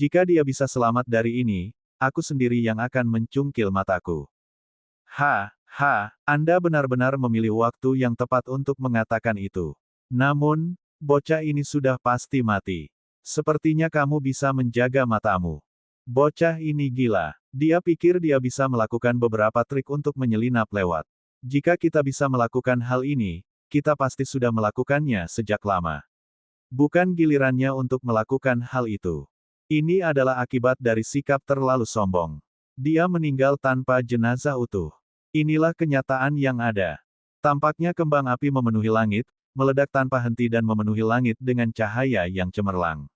Jika dia bisa selamat dari ini, aku sendiri yang akan mencungkil mataku. Anda benar-benar memilih waktu yang tepat untuk mengatakan itu. Namun, bocah ini sudah pasti mati. Sepertinya kamu bisa menjaga matamu. Bocah ini gila. Dia pikir dia bisa melakukan beberapa trik untuk menyelinap lewat. Jika kita bisa melakukan hal ini, kita pasti sudah melakukannya sejak lama. Bukan gilirannya untuk melakukan hal itu. Ini adalah akibat dari sikap terlalu sombong. Dia meninggal tanpa jenazah utuh. Inilah kenyataan yang ada. Tampaknya kembang api memenuhi langit, meledak tanpa henti dan memenuhi langit dengan cahaya yang cemerlang.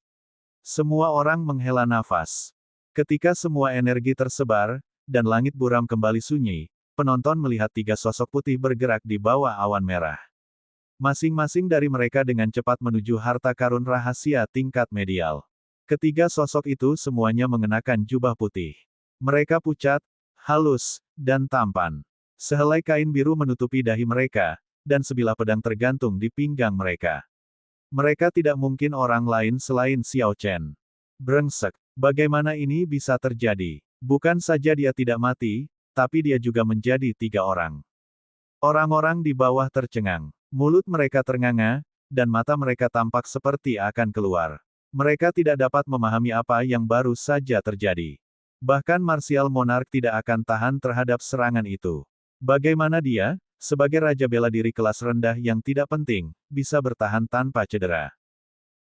Semua orang menghela nafas. Ketika semua energi tersebar, dan langit buram kembali sunyi, penonton melihat tiga sosok putih bergerak di bawah awan merah. Masing-masing dari mereka dengan cepat menuju harta karun rahasia tingkat medial. Ketiga sosok itu semuanya mengenakan jubah putih. Mereka pucat, halus, dan tampan. Sehelai kain biru menutupi dahi mereka, dan sebilah pedang tergantung di pinggang mereka. Mereka tidak mungkin orang lain selain Xiao Chen. Brengsek, bagaimana ini bisa terjadi? Bukan saja dia tidak mati, tapi dia juga menjadi tiga orang. Orang-orang di bawah tercengang. Mulut mereka ternganga, dan mata mereka tampak seperti akan keluar. Mereka tidak dapat memahami apa yang baru saja terjadi. Bahkan Martial Monarch tidak akan tahan terhadap serangan itu. Bagaimana dia, sebagai raja bela diri kelas rendah yang tidak penting, bisa bertahan tanpa cedera?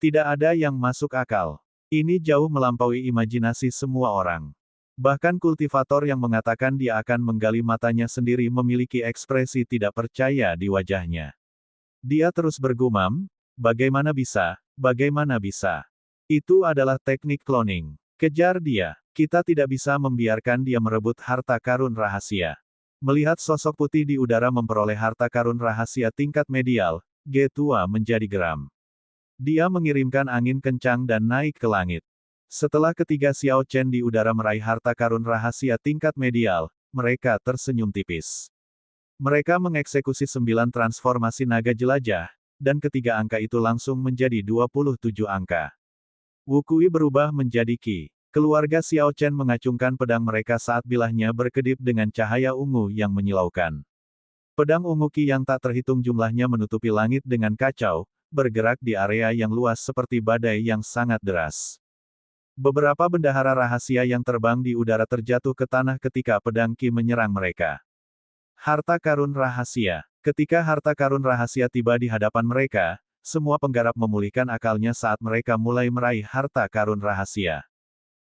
Tidak ada yang masuk akal. Ini jauh melampaui imajinasi semua orang. Bahkan kultivator yang mengatakan dia akan menggali matanya sendiri memiliki ekspresi tidak percaya di wajahnya. Dia terus bergumam, bagaimana bisa, bagaimana bisa. Itu adalah teknik cloning. Kejar dia. Kita tidak bisa membiarkan dia merebut harta karun rahasia. Melihat sosok putih di udara memperoleh harta karun rahasia tingkat medial, Ge Tua menjadi geram. Dia mengirimkan angin kencang dan naik ke langit. Setelah ketiga Xiao Chen di udara meraih harta karun rahasia tingkat medial, mereka tersenyum tipis. Mereka mengeksekusi 9 transformasi naga jelajah, dan ketiga angka itu langsung menjadi 27 angka. Wukui berubah menjadi Qi. Keluarga Xiao Chen mengacungkan pedang mereka saat bilahnya berkedip dengan cahaya ungu yang menyilaukan. Pedang ungu Qi yang tak terhitung jumlahnya menutupi langit dengan kacau, bergerak di area yang luas seperti badai yang sangat deras. Beberapa bendahara rahasia yang terbang di udara terjatuh ke tanah ketika pedang Qi menyerang mereka. Harta karun rahasia. Ketika harta karun rahasia tiba di hadapan mereka, semua penggarap memulihkan akalnya saat mereka mulai meraih harta karun rahasia.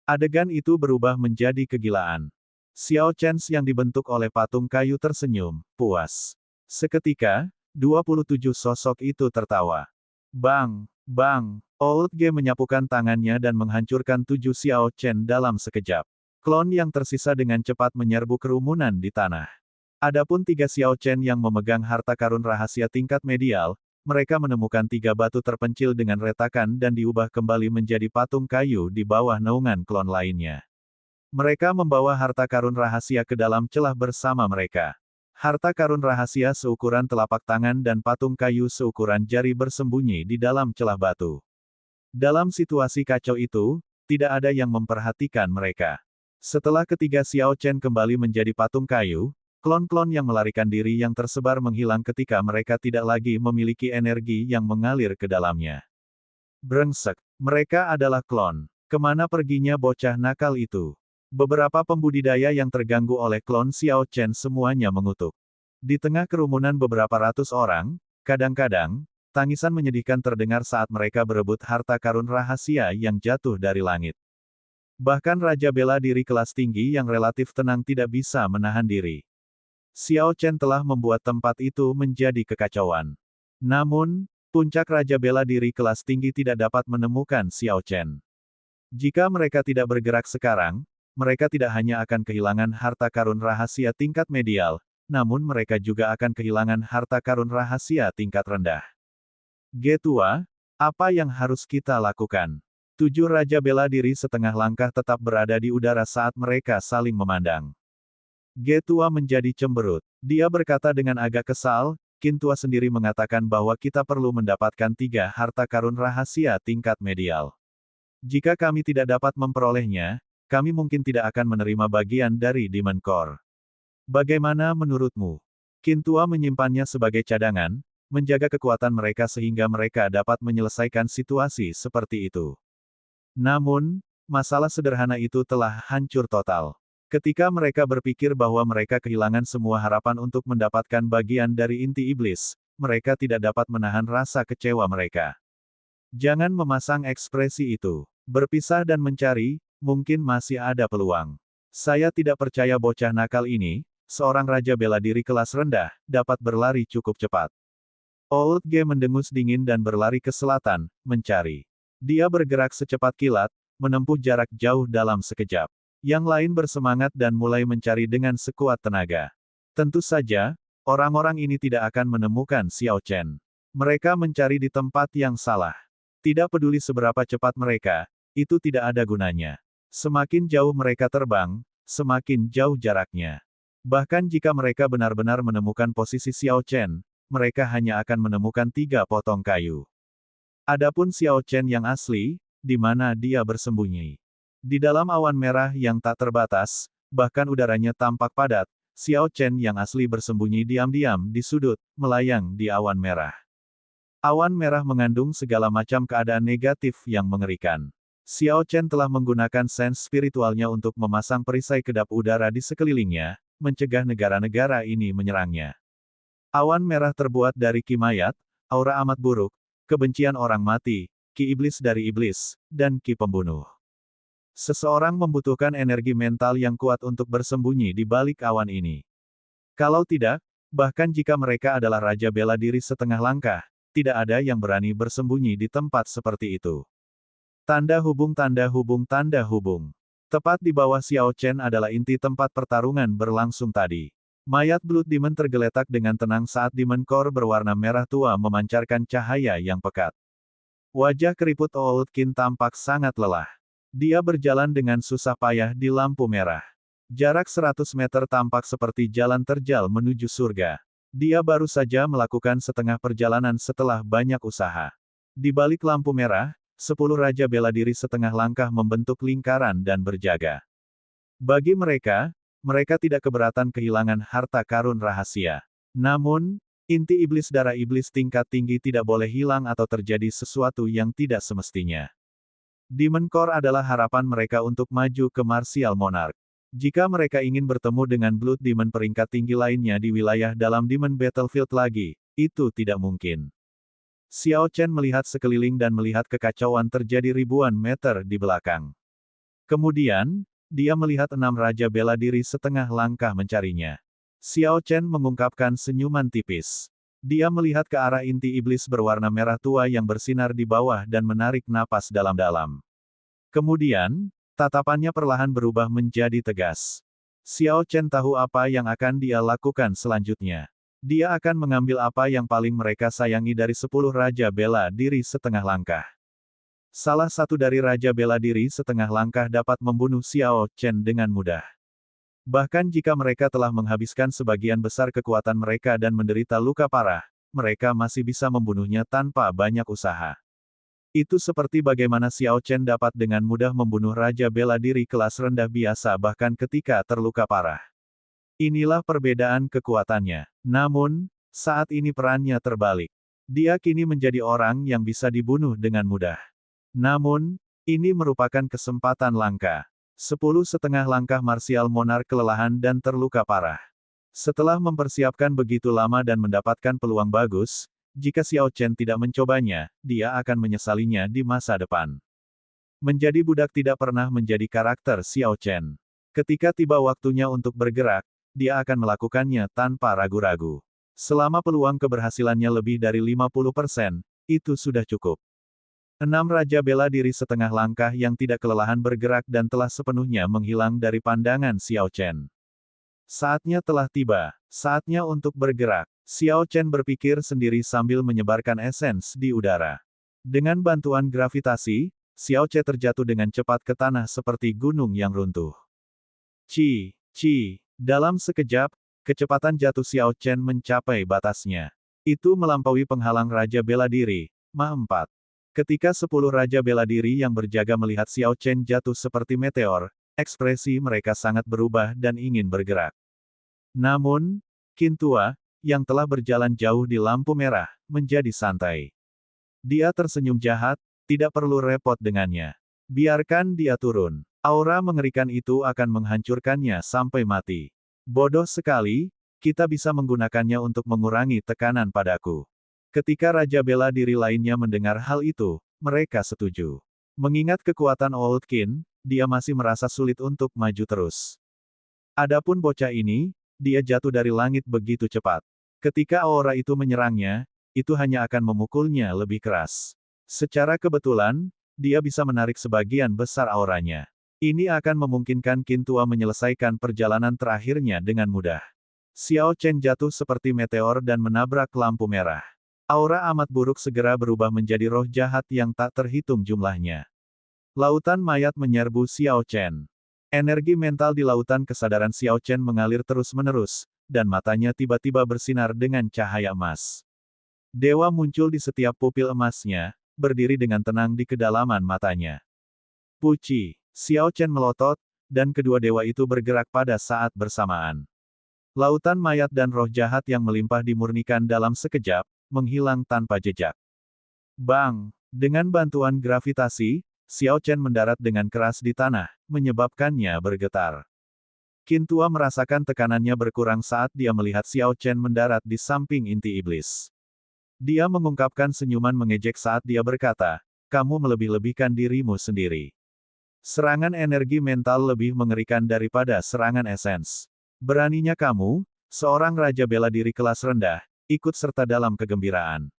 Adegan itu berubah menjadi kegilaan. Xiao Chen yang dibentuk oleh patung kayu tersenyum, puas. Seketika, 27 sosok itu tertawa. Bang, bang, Old Ge menyapukan tangannya dan menghancurkan 7 Xiao Chen dalam sekejap. Klon yang tersisa dengan cepat menyerbu kerumunan di tanah. Adapun 3 Xiao Chen yang memegang harta karun rahasia tingkat medial, mereka menemukan 3 batu terpencil dengan retakan dan diubah kembali menjadi patung kayu di bawah naungan klon lainnya. Mereka membawa harta karun rahasia ke dalam celah bersama mereka. Harta karun rahasia seukuran telapak tangan dan patung kayu seukuran jari bersembunyi di dalam celah batu. Dalam situasi kacau itu, tidak ada yang memperhatikan mereka. Setelah ketiga Xiao Chen kembali menjadi patung kayu, klon-klon yang melarikan diri yang tersebar menghilang ketika mereka tidak lagi memiliki energi yang mengalir ke dalamnya. Brengsek, mereka adalah klon. Kemana perginya bocah nakal itu? Beberapa pembudidaya yang terganggu oleh klon Xiao Chen semuanya mengutuk. Di tengah kerumunan beberapa ratus orang, kadang-kadang, tangisan menyedihkan terdengar saat mereka berebut harta karun rahasia yang jatuh dari langit. Bahkan Raja Bela Diri kelas tinggi yang relatif tenang tidak bisa menahan diri. Xiao Chen telah membuat tempat itu menjadi kekacauan. Namun, puncak Raja Bela Diri kelas tinggi tidak dapat menemukan Xiao Chen. Jika mereka tidak bergerak sekarang, mereka tidak hanya akan kehilangan harta karun rahasia tingkat medial, namun mereka juga akan kehilangan harta karun rahasia tingkat rendah. Ge Tua, apa yang harus kita lakukan? 7 Raja Bela Diri setengah langkah tetap berada di udara saat mereka saling memandang. Ge Tua menjadi cemberut. Dia berkata dengan agak kesal, Qin Tua sendiri mengatakan bahwa kita perlu mendapatkan 3 harta karun rahasia tingkat medial. Jika kami tidak dapat memperolehnya, kami mungkin tidak akan menerima bagian dari Demon Core. Bagaimana menurutmu? Qin tua menyimpannya sebagai cadangan, menjaga kekuatan mereka sehingga mereka dapat menyelesaikan situasi seperti itu. Namun, masalah sederhana itu telah hancur total. Ketika mereka berpikir bahwa mereka kehilangan semua harapan untuk mendapatkan bagian dari inti iblis, mereka tidak dapat menahan rasa kecewa mereka. Jangan memasang ekspresi itu. Berpisah dan mencari, mungkin masih ada peluang. Saya tidak percaya bocah nakal ini, seorang raja bela diri kelas rendah, dapat berlari cukup cepat. Old G mendengus dingin dan berlari ke selatan, mencari. Dia bergerak secepat kilat, menempuh jarak jauh dalam sekejap. Yang lain bersemangat dan mulai mencari dengan sekuat tenaga. Tentu saja, orang-orang ini tidak akan menemukan Xiao Chen. Mereka mencari di tempat yang salah. Tidak peduli seberapa cepat mereka, itu tidak ada gunanya. Semakin jauh mereka terbang, semakin jauh jaraknya. Bahkan jika mereka benar-benar menemukan posisi Xiao Chen, mereka hanya akan menemukan 3 potong kayu. Adapun Xiao Chen yang asli, di mana dia bersembunyi? Di dalam awan merah yang tak terbatas, bahkan udaranya tampak padat, Xiao Chen yang asli bersembunyi diam-diam di sudut, melayang di awan merah. Awan merah mengandung segala macam keadaan negatif yang mengerikan. Xiao Chen telah menggunakan sense spiritualnya untuk memasang perisai kedap udara di sekelilingnya, mencegah negara-negara ini menyerangnya. Awan merah terbuat dari ki mayat, aura amat buruk, kebencian orang mati, ki iblis dari iblis, dan ki pembunuh. Seseorang membutuhkan energi mental yang kuat untuk bersembunyi di balik awan ini. Kalau tidak, bahkan jika mereka adalah raja bela diri setengah langkah, tidak ada yang berani bersembunyi di tempat seperti itu. Tanda hubung tanda hubung tanda hubung. Tepat di bawah Xiao Chen adalah inti tempat pertarungan berlangsung tadi. Mayat Blood Demon tergeletak dengan tenang saat Demon Core berwarna merah tua memancarkan cahaya yang pekat. Wajah keriput Old Qin tampak sangat lelah. Dia berjalan dengan susah payah di lampu merah. Jarak 100 meter tampak seperti jalan terjal menuju surga. Dia baru saja melakukan setengah perjalanan setelah banyak usaha. Di balik lampu merah, 10 raja bela diri setengah langkah membentuk lingkaran dan berjaga. Bagi mereka, mereka tidak keberatan kehilangan harta karun rahasia. Namun, inti iblis darah iblis tingkat tinggi tidak boleh hilang atau terjadi sesuatu yang tidak semestinya. Demon Core adalah harapan mereka untuk maju ke Martial Monarch. Jika mereka ingin bertemu dengan Blood Demon peringkat tinggi lainnya di wilayah dalam Demon Battlefield lagi, itu tidak mungkin. Xiao Chen melihat sekeliling dan melihat kekacauan terjadi ribuan meter di belakang. Kemudian, dia melihat 6 raja bela diri setengah langkah mencarinya. Xiao Chen mengungkapkan senyuman tipis. Dia melihat ke arah inti iblis berwarna merah tua yang bersinar di bawah dan menarik napas dalam-dalam. Kemudian, tatapannya perlahan berubah menjadi tegas. Xiao Chen tahu apa yang akan dia lakukan selanjutnya. Dia akan mengambil apa yang paling mereka sayangi dari 10 raja bela diri setengah langkah. Salah satu dari raja bela diri setengah langkah dapat membunuh Xiao Chen dengan mudah. Bahkan jika mereka telah menghabiskan sebagian besar kekuatan mereka dan menderita luka parah, mereka masih bisa membunuhnya tanpa banyak usaha. Itu seperti bagaimana Xiao Chen dapat dengan mudah membunuh raja bela diri kelas rendah biasa bahkan ketika terluka parah. Inilah perbedaan kekuatannya. Namun, saat ini perannya terbalik. Dia kini menjadi orang yang bisa dibunuh dengan mudah. Namun, ini merupakan kesempatan langka. 10 setengah langkah Martial Monarch kelelahan dan terluka parah. Setelah mempersiapkan begitu lama dan mendapatkan peluang bagus, jika Xiao Chen tidak mencobanya, dia akan menyesalinya di masa depan. Menjadi budak tidak pernah menjadi karakter Xiao Chen. Ketika tiba waktunya untuk bergerak, dia akan melakukannya tanpa ragu-ragu. Selama peluang keberhasilannya lebih dari 50%, itu sudah cukup. 6 raja bela diri setengah langkah yang tidak kelelahan bergerak dan telah sepenuhnya menghilang dari pandangan Xiao Chen. Saatnya telah tiba, saatnya untuk bergerak. Xiao Chen berpikir sendiri sambil menyebarkan esens di udara. Dengan bantuan gravitasi, Xiao Chen terjatuh dengan cepat ke tanah seperti gunung yang runtuh. Ci. Dalam sekejap, kecepatan jatuh Xiao Chen mencapai batasnya. Itu melampaui penghalang raja bela diri, Ma 4. Ketika 10 Raja Bela Diri yang berjaga melihat Xiao Chen jatuh seperti meteor, ekspresi mereka sangat berubah dan ingin bergerak. Namun, Qin Tua, yang telah berjalan jauh di lampu merah, menjadi santai. Dia tersenyum jahat, tidak perlu repot dengannya. Biarkan dia turun. Aura mengerikan itu akan menghancurkannya sampai mati. Bodoh sekali, kita bisa menggunakannya untuk mengurangi tekanan padaku. Ketika Raja Bela Diri lainnya mendengar hal itu, mereka setuju. Mengingat kekuatan Old Qin, dia masih merasa sulit untuk maju terus. Adapun bocah ini, dia jatuh dari langit begitu cepat. Ketika aura itu menyerangnya, itu hanya akan memukulnya lebih keras. Secara kebetulan, dia bisa menarik sebagian besar auranya. Ini akan memungkinkan Qin Tua menyelesaikan perjalanan terakhirnya dengan mudah. Xiao Chen jatuh seperti meteor dan menabrak lampu merah. Aura amat buruk segera berubah menjadi roh jahat yang tak terhitung jumlahnya. Lautan mayat menyerbu Xiao Chen. Energi mental di lautan kesadaran Xiao Chen mengalir terus-menerus, dan matanya tiba-tiba bersinar dengan cahaya emas. Dewa muncul di setiap pupil emasnya, berdiri dengan tenang di kedalaman matanya. Puci, Xiao Chen melotot, dan kedua dewa itu bergerak pada saat bersamaan. Lautan mayat dan roh jahat yang melimpah dimurnikan dalam sekejap, menghilang tanpa jejak. Bang! Dengan bantuan gravitasi, Xiao Chen mendarat dengan keras di tanah, menyebabkannya bergetar. Qin Tua merasakan tekanannya berkurang saat dia melihat Xiao Chen mendarat di samping inti iblis. Dia mengungkapkan senyuman mengejek saat dia berkata, "Kamu melebih-lebihkan dirimu sendiri. Serangan energi mental lebih mengerikan daripada serangan esens. Beraninya kamu, seorang Raja Bela Diri kelas rendah, ikut serta dalam kegembiraan."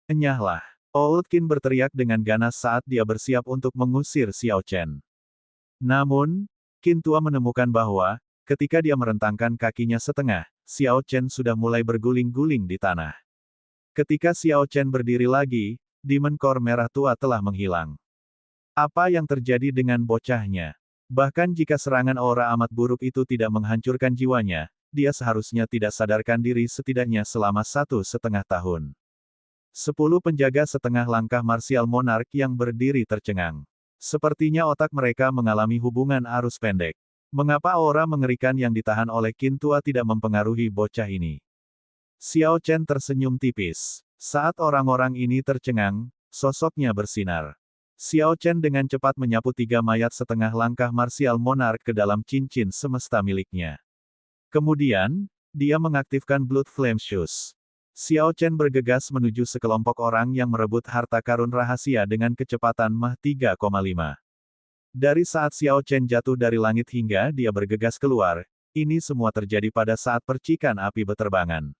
Enyahlah! Old Qin berteriak dengan ganas saat dia bersiap untuk mengusir Xiao Chen. Namun, Qin Tua menemukan bahwa, ketika dia merentangkan kakinya setengah, Xiao Chen sudah mulai berguling-guling di tanah. Ketika Xiao Chen berdiri lagi, Demon Core merah tua telah menghilang. Apa yang terjadi dengan bocahnya? Bahkan jika serangan aura amat buruk itu tidak menghancurkan jiwanya, dia seharusnya tidak sadarkan diri setidaknya selama 1,5 tahun. 10 penjaga setengah langkah martial monark yang berdiri tercengang. Sepertinya otak mereka mengalami hubungan arus pendek. Mengapa aura mengerikan yang ditahan oleh Qin Tua tidak mempengaruhi bocah ini? Xiao Chen tersenyum tipis. Saat orang-orang ini tercengang, sosoknya bersinar. Xiao Chen dengan cepat menyapu 3 mayat setengah langkah martial monark ke dalam cincin semesta miliknya. Kemudian, dia mengaktifkan Blood Flame Shoes. Xiao Chen bergegas menuju sekelompok orang yang merebut harta karun rahasia dengan kecepatan Mach 3,5. Dari saat Xiao Chen jatuh dari langit hingga dia bergegas keluar, ini semua terjadi pada saat percikan api beterbangan.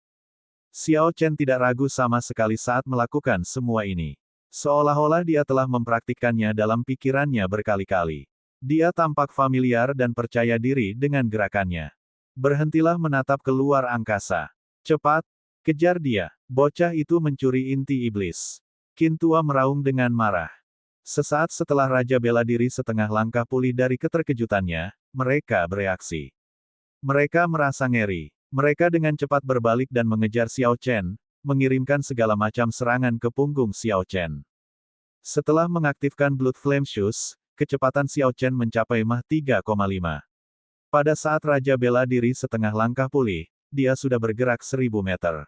Xiao Chen tidak ragu sama sekali saat melakukan semua ini. Seolah-olah dia telah mempraktikkannya dalam pikirannya berkali-kali. Dia tampak familiar dan percaya diri dengan gerakannya. Berhentilah menatap keluar angkasa. Cepat! Kejar dia. Bocah itu mencuri inti iblis. Qin Tua meraung dengan marah. Sesaat setelah Raja Bela Diri setengah langkah pulih dari keterkejutannya, mereka bereaksi. Mereka merasa ngeri. Mereka dengan cepat berbalik dan mengejar Xiao Chen, mengirimkan segala macam serangan ke punggung Xiao Chen. Setelah mengaktifkan Blood Flame Shoes, kecepatan Xiao Chen mencapai Mach 3,5. Pada saat Raja Bela Diri setengah langkah pulih, dia sudah bergerak 1000 meter.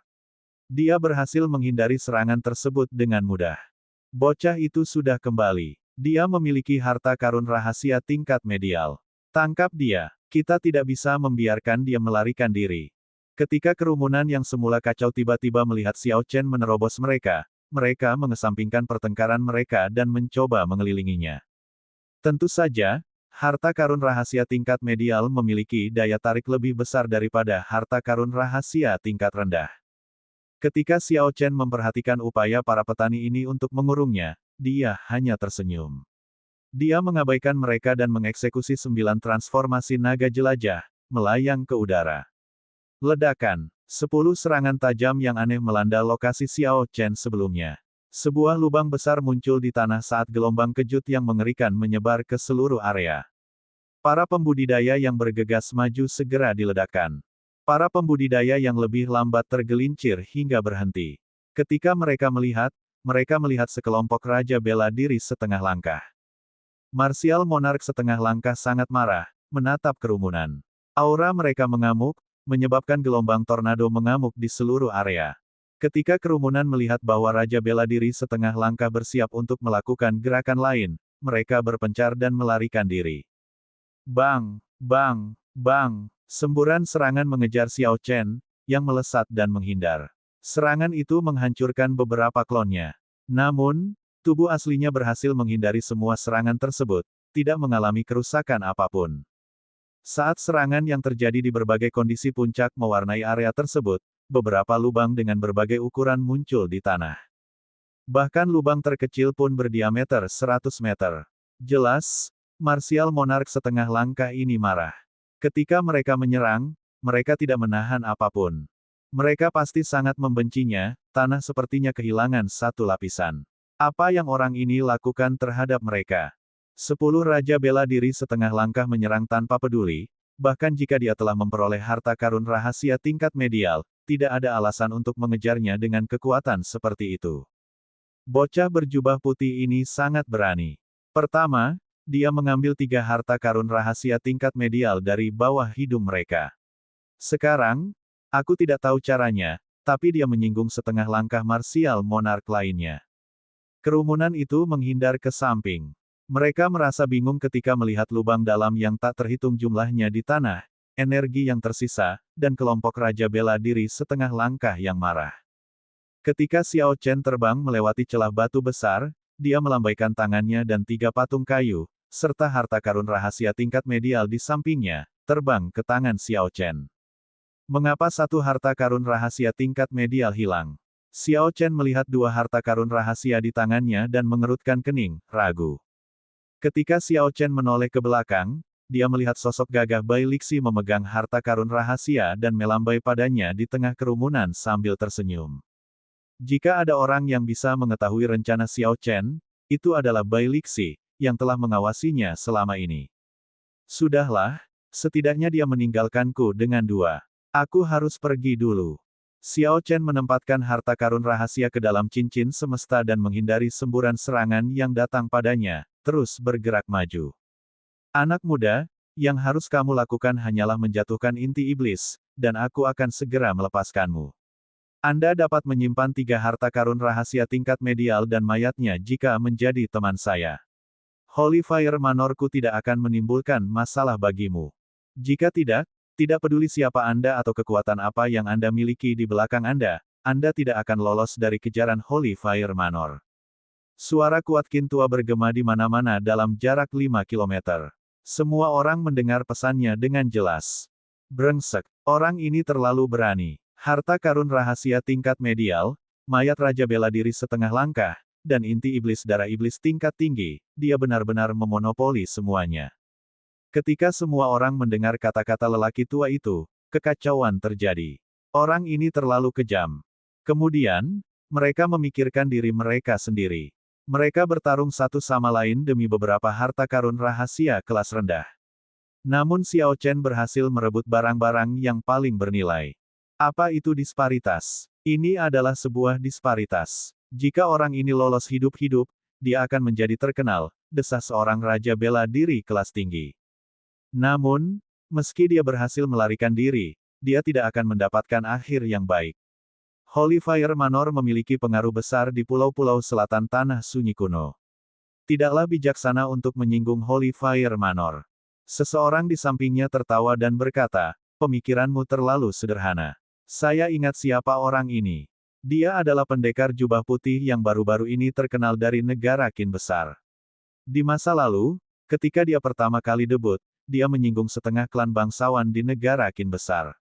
Dia berhasil menghindari serangan tersebut dengan mudah. Bocah itu sudah kembali. Dia memiliki harta karun rahasia tingkat medial. Tangkap dia. Kita tidak bisa membiarkan dia melarikan diri. Ketika kerumunan yang semula kacau tiba-tiba melihat Xiao Chen menerobos mereka, mereka mengesampingkan pertengkaran mereka dan mencoba mengelilinginya. Tentu saja, harta karun rahasia tingkat medial memiliki daya tarik lebih besar daripada harta karun rahasia tingkat rendah. Ketika Xiao Chen memperhatikan upaya para petani ini untuk mengurungnya, dia hanya tersenyum. Dia mengabaikan mereka dan mengeksekusi 9 transformasi naga jelajah, melayang ke udara. Ledakan. 10 serangan tajam yang aneh melanda lokasi Xiao Chen sebelumnya. Sebuah lubang besar muncul di tanah saat gelombang kejut yang mengerikan menyebar ke seluruh area. Para pembudidaya yang bergegas maju segera diledakkan. Para pembudidaya yang lebih lambat tergelincir hingga berhenti. Ketika mereka melihat, mereka melihat sekelompok raja bela diri setengah langkah. Martial Monarch setengah langkah sangat marah, menatap kerumunan. Aura mereka mengamuk, menyebabkan gelombang tornado mengamuk di seluruh area. Ketika kerumunan melihat bahwa raja bela diri setengah langkah bersiap untuk melakukan gerakan lain, mereka berpencar dan melarikan diri. Bang! Bang! Bang! Semburan serangan mengejar Xiao Chen, yang melesat dan menghindar. Serangan itu menghancurkan beberapa klonnya. Namun, tubuh aslinya berhasil menghindari semua serangan tersebut, tidak mengalami kerusakan apapun. Saat serangan yang terjadi di berbagai kondisi puncak mewarnai area tersebut, beberapa lubang dengan berbagai ukuran muncul di tanah. Bahkan lubang terkecil pun berdiameter 100 meter. Jelas, Martial Monarch setengah langkah ini marah. Ketika mereka menyerang, mereka tidak menahan apapun. Mereka pasti sangat membencinya, tanah sepertinya kehilangan satu lapisan. Apa yang orang ini lakukan terhadap mereka? 10 Raja Bela Diri setengah langkah menyerang tanpa peduli, bahkan jika dia telah memperoleh harta karun rahasia tingkat medial, tidak ada alasan untuk mengejarnya dengan kekuatan seperti itu. Bocah berjubah putih ini sangat berani. Pertama, dia mengambil 3 harta karun rahasia tingkat medial dari bawah hidung mereka. Sekarang, aku tidak tahu caranya, tapi dia menyinggung setengah langkah Martial Monarch lainnya. Kerumunan itu menghindar ke samping. Mereka merasa bingung ketika melihat lubang dalam yang tak terhitung jumlahnya di tanah, energi yang tersisa, dan kelompok Raja Bela Diri setengah langkah yang marah. Ketika Xiao Chen terbang melewati celah batu besar, dia melambaikan tangannya dan 3 patung kayu, serta harta karun rahasia tingkat medial di sampingnya, terbang ke tangan Xiao Chen. Mengapa satu harta karun rahasia tingkat medial hilang? Xiao Chen melihat 2 harta karun rahasia di tangannya dan mengerutkan kening, ragu. Ketika Xiao Chen menoleh ke belakang, dia melihat sosok gagah Bai Lixi memegang harta karun rahasia dan melambai padanya di tengah kerumunan sambil tersenyum. Jika ada orang yang bisa mengetahui rencana Xiao Chen, itu adalah Bai Lixi, yang telah mengawasinya selama ini. Sudahlah, setidaknya dia meninggalkanku dengan 2. Aku harus pergi dulu. Xiao Chen menempatkan harta karun rahasia ke dalam cincin semesta dan menghindari semburan serangan yang datang padanya, terus bergerak maju. Anak muda, yang harus kamu lakukan hanyalah menjatuhkan inti iblis, dan aku akan segera melepaskanmu. Anda dapat menyimpan 3 harta karun rahasia tingkat medial dan mayatnya jika menjadi teman saya. Holy Fire Manorku tidak akan menimbulkan masalah bagimu. Jika tidak, tidak peduli siapa Anda atau kekuatan apa yang Anda miliki di belakang Anda tidak akan lolos dari kejaran Holy Fire Manor. Suara kuat Qin tua bergema di mana-mana dalam jarak 5 km. Semua orang mendengar pesannya dengan jelas. Brengsek, orang ini terlalu berani. Harta karun rahasia tingkat medial, mayat Raja Bela Diri setengah langkah, dan inti iblis darah iblis tingkat tinggi, dia benar-benar memonopoli semuanya. Ketika semua orang mendengar kata-kata lelaki tua itu, kekacauan terjadi. Orang ini terlalu kejam. Kemudian, mereka memikirkan diri mereka sendiri. Mereka bertarung satu sama lain demi beberapa harta karun rahasia kelas rendah. Namun Xiao Chen berhasil merebut barang-barang yang paling bernilai. Apa itu disparitas? Ini adalah sebuah disparitas. Jika orang ini lolos hidup-hidup, dia akan menjadi terkenal, desas seorang Raja Bela Diri kelas tinggi. Namun, meski dia berhasil melarikan diri, dia tidak akan mendapatkan akhir yang baik. Holy Fire Manor memiliki pengaruh besar di pulau-pulau selatan tanah sunyi kuno. Tidaklah bijaksana untuk menyinggung Holy Fire Manor. Seseorang di sampingnya tertawa dan berkata, pemikiranmu terlalu sederhana. Saya ingat siapa orang ini. Dia adalah pendekar jubah putih yang baru-baru ini terkenal dari negara Qin besar. Di masa lalu, ketika dia pertama kali debut, dia menyinggung setengah klan bangsawan di negara Qin besar.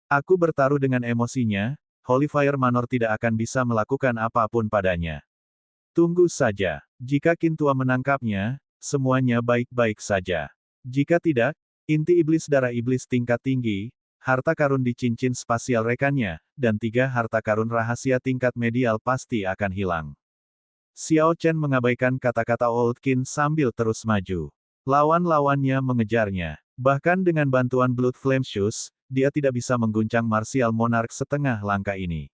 Aku bertaruh dengan emosinya, Holy Fire Manor tidak akan bisa melakukan apapun padanya. Tunggu saja, jika Qin tua menangkapnya, semuanya baik-baik saja. Jika tidak, inti iblis darah iblis tingkat tinggi, harta karun di cincin spasial rekannya, dan 3 harta karun rahasia tingkat medial pasti akan hilang. Xiao Chen mengabaikan kata-kata Old Qin sambil terus maju. Lawan-lawannya mengejarnya. Bahkan dengan bantuan Blood Flame Shoes, dia tidak bisa mengguncang Martial Monarch setengah langkah ini.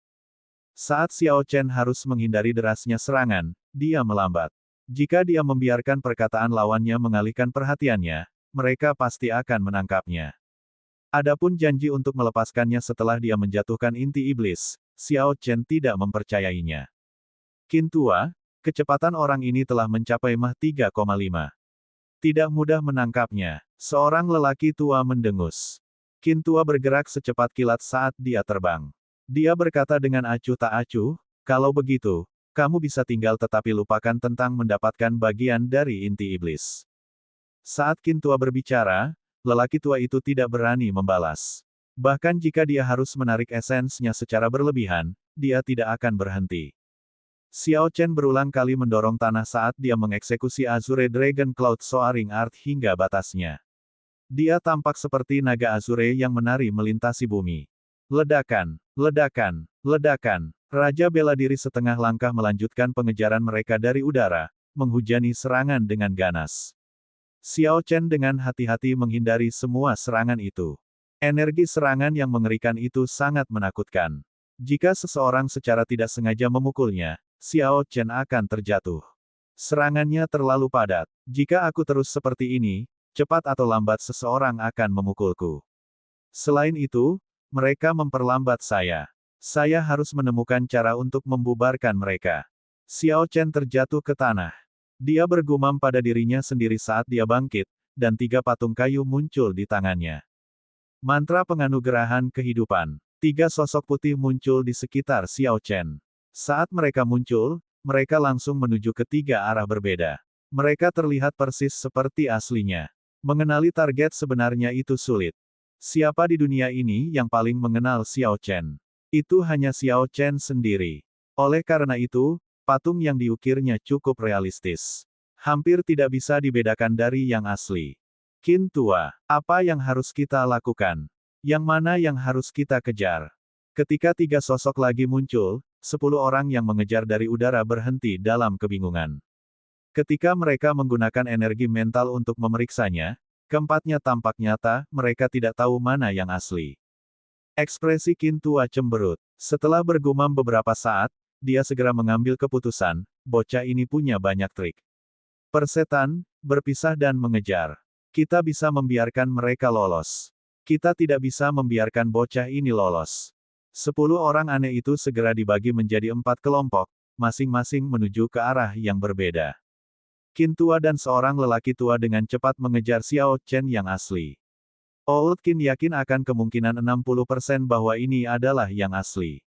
Saat Xiao Chen harus menghindari derasnya serangan, dia melambat. Jika dia membiarkan perkataan lawannya mengalihkan perhatiannya, mereka pasti akan menangkapnya. Adapun janji untuk melepaskannya setelah dia menjatuhkan inti iblis, Xiao Chen tidak mempercayainya. Qintua, kecepatan orang ini telah mencapai Mach 3,5. Tidak mudah menangkapnya. Seorang lelaki tua mendengus. Qintua bergerak secepat kilat saat dia terbang. Dia berkata dengan acuh tak acuh, kalau begitu, kamu bisa tinggal tetapi lupakan tentang mendapatkan bagian dari inti iblis. Saat Qintua berbicara, lelaki tua itu tidak berani membalas. Bahkan jika dia harus menarik esensnya secara berlebihan, dia tidak akan berhenti. Xiao Chen berulang kali mendorong tanah saat dia mengeksekusi Azure Dragon Cloud Soaring Art hingga batasnya. Dia tampak seperti naga Azure yang menari melintasi bumi. Ledakan, ledakan, ledakan. Raja bela diri setengah langkah melanjutkan pengejaran mereka dari udara, menghujani serangan dengan ganas. Xiao Chen dengan hati-hati menghindari semua serangan itu. Energi serangan yang mengerikan itu sangat menakutkan. Jika seseorang secara tidak sengaja memukulnya, Xiao Chen akan terjatuh. Serangannya terlalu padat. Jika aku terus seperti ini, cepat atau lambat seseorang akan memukulku. Selain itu, mereka memperlambat saya. Saya harus menemukan cara untuk membubarkan mereka. Xiao Chen terjatuh ke tanah. Dia bergumam pada dirinya sendiri saat dia bangkit, dan 3 patung kayu muncul di tangannya. Mantra penganugerahan kehidupan. 3 sosok putih muncul di sekitar Xiao Chen. Saat mereka muncul, mereka langsung menuju ke 3 arah berbeda. Mereka terlihat persis seperti aslinya. Mengenali target sebenarnya itu sulit. Siapa di dunia ini yang paling mengenal Xiao Chen? Itu hanya Xiao Chen sendiri. Oleh karena itu, patung yang diukirnya cukup realistis. Hampir tidak bisa dibedakan dari yang asli. Qintua, apa yang harus kita lakukan? Yang mana yang harus kita kejar? Ketika 3 sosok lagi muncul, 10 orang yang mengejar dari udara berhenti dalam kebingungan. Ketika mereka menggunakan energi mental untuk memeriksanya, keempatnya tampak nyata, mereka tidak tahu mana yang asli. Ekspresi Qintua cemberut. Setelah bergumam beberapa saat, dia segera mengambil keputusan, bocah ini punya banyak trik. Persetan, berpisah dan mengejar. Kita bisa membiarkan mereka lolos. Kita tidak bisa membiarkan bocah ini lolos. 10 orang aneh itu segera dibagi menjadi 4 kelompok, masing-masing menuju ke arah yang berbeda. Qintua dan seorang lelaki tua dengan cepat mengejar Xiao Chen yang asli. Old Qin yakin akan kemungkinan 60% bahwa ini adalah yang asli.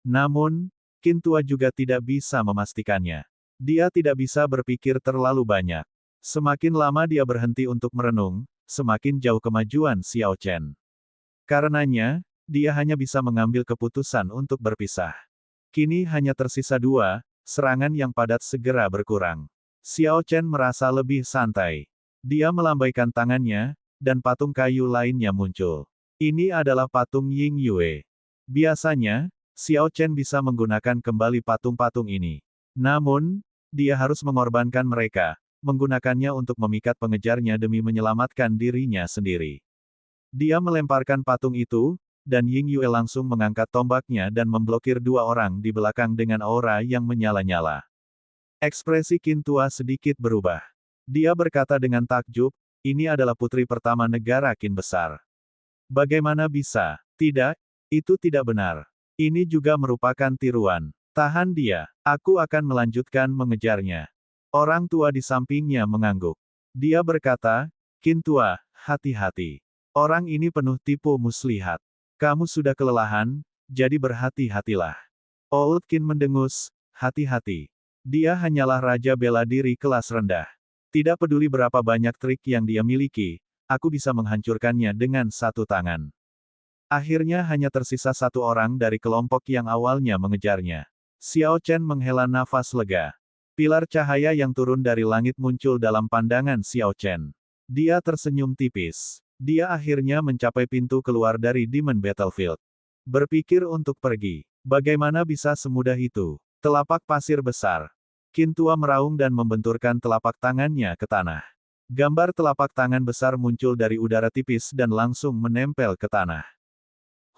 Namun, Qintua juga tidak bisa memastikannya. Dia tidak bisa berpikir terlalu banyak. Semakin lama dia berhenti untuk merenung, semakin jauh kemajuan Xiao Chen. Karenanya, dia hanya bisa mengambil keputusan untuk berpisah. Kini hanya tersisa 2, serangan yang padat segera berkurang. Xiao Chen merasa lebih santai. Dia melambaikan tangannya, dan patung kayu lainnya muncul. Ini adalah patung Ying Yue. Biasanya, Xiao Chen bisa menggunakan kembali patung-patung ini. Namun, dia harus mengorbankan mereka, menggunakannya untuk memikat pengejarnya demi menyelamatkan dirinya sendiri. Dia melemparkan patung itu, dan Ying Yue langsung mengangkat tombaknya dan memblokir 2 orang di belakang dengan aura yang menyala-nyala. Ekspresi Qintua sedikit berubah. Dia berkata dengan takjub, ini adalah putri pertama negara Qin besar. Bagaimana bisa? Tidak, itu tidak benar. Ini juga merupakan tiruan. Tahan dia, aku akan melanjutkan mengejarnya. Orang tua di sampingnya mengangguk. Dia berkata, Qintua, hati-hati. Orang ini penuh tipu muslihat. Kamu sudah kelelahan, jadi berhati-hatilah. Old Qin mendengus, hati-hati. Dia hanyalah raja bela diri kelas rendah. Tidak peduli berapa banyak trik yang dia miliki, aku bisa menghancurkannya dengan 1 tangan. Akhirnya hanya tersisa 1 orang dari kelompok yang awalnya mengejarnya. Xiao Chen menghela nafas lega. Pilar cahaya yang turun dari langit muncul dalam pandangan Xiao Chen. Dia tersenyum tipis. Dia akhirnya mencapai pintu keluar dari Demon Battlefield. Berpikir untuk pergi. Bagaimana bisa semudah itu? Telapak pasir besar. Qintua meraung dan membenturkan telapak tangannya ke tanah. Gambar telapak tangan besar muncul dari udara tipis dan langsung menempel ke tanah.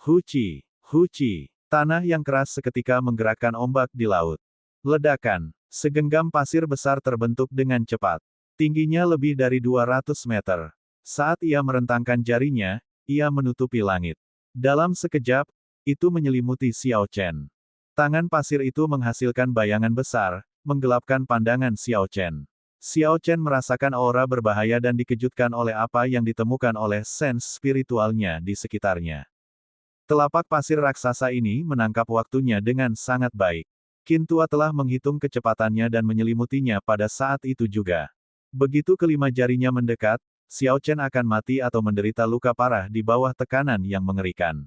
Huci, Huci. Tanah yang keras seketika menggerakkan ombak di laut. Ledakan. Segenggam pasir besar terbentuk dengan cepat. Tingginya lebih dari 200 meter. Saat ia merentangkan jarinya, ia menutupi langit. Dalam sekejap, itu menyelimuti Xiao Chen. Tangan pasir itu menghasilkan bayangan besar, menggelapkan pandangan Xiao Chen. Xiao Chen merasakan aura berbahaya dan dikejutkan oleh apa yang ditemukan oleh sense spiritualnya di sekitarnya. Telapak pasir raksasa ini menangkap waktunya dengan sangat baik. Qin Tua telah menghitung kecepatannya dan menyelimutinya pada saat itu juga. Begitu kelima jarinya mendekat, Xiao Chen akan mati atau menderita luka parah di bawah tekanan yang mengerikan.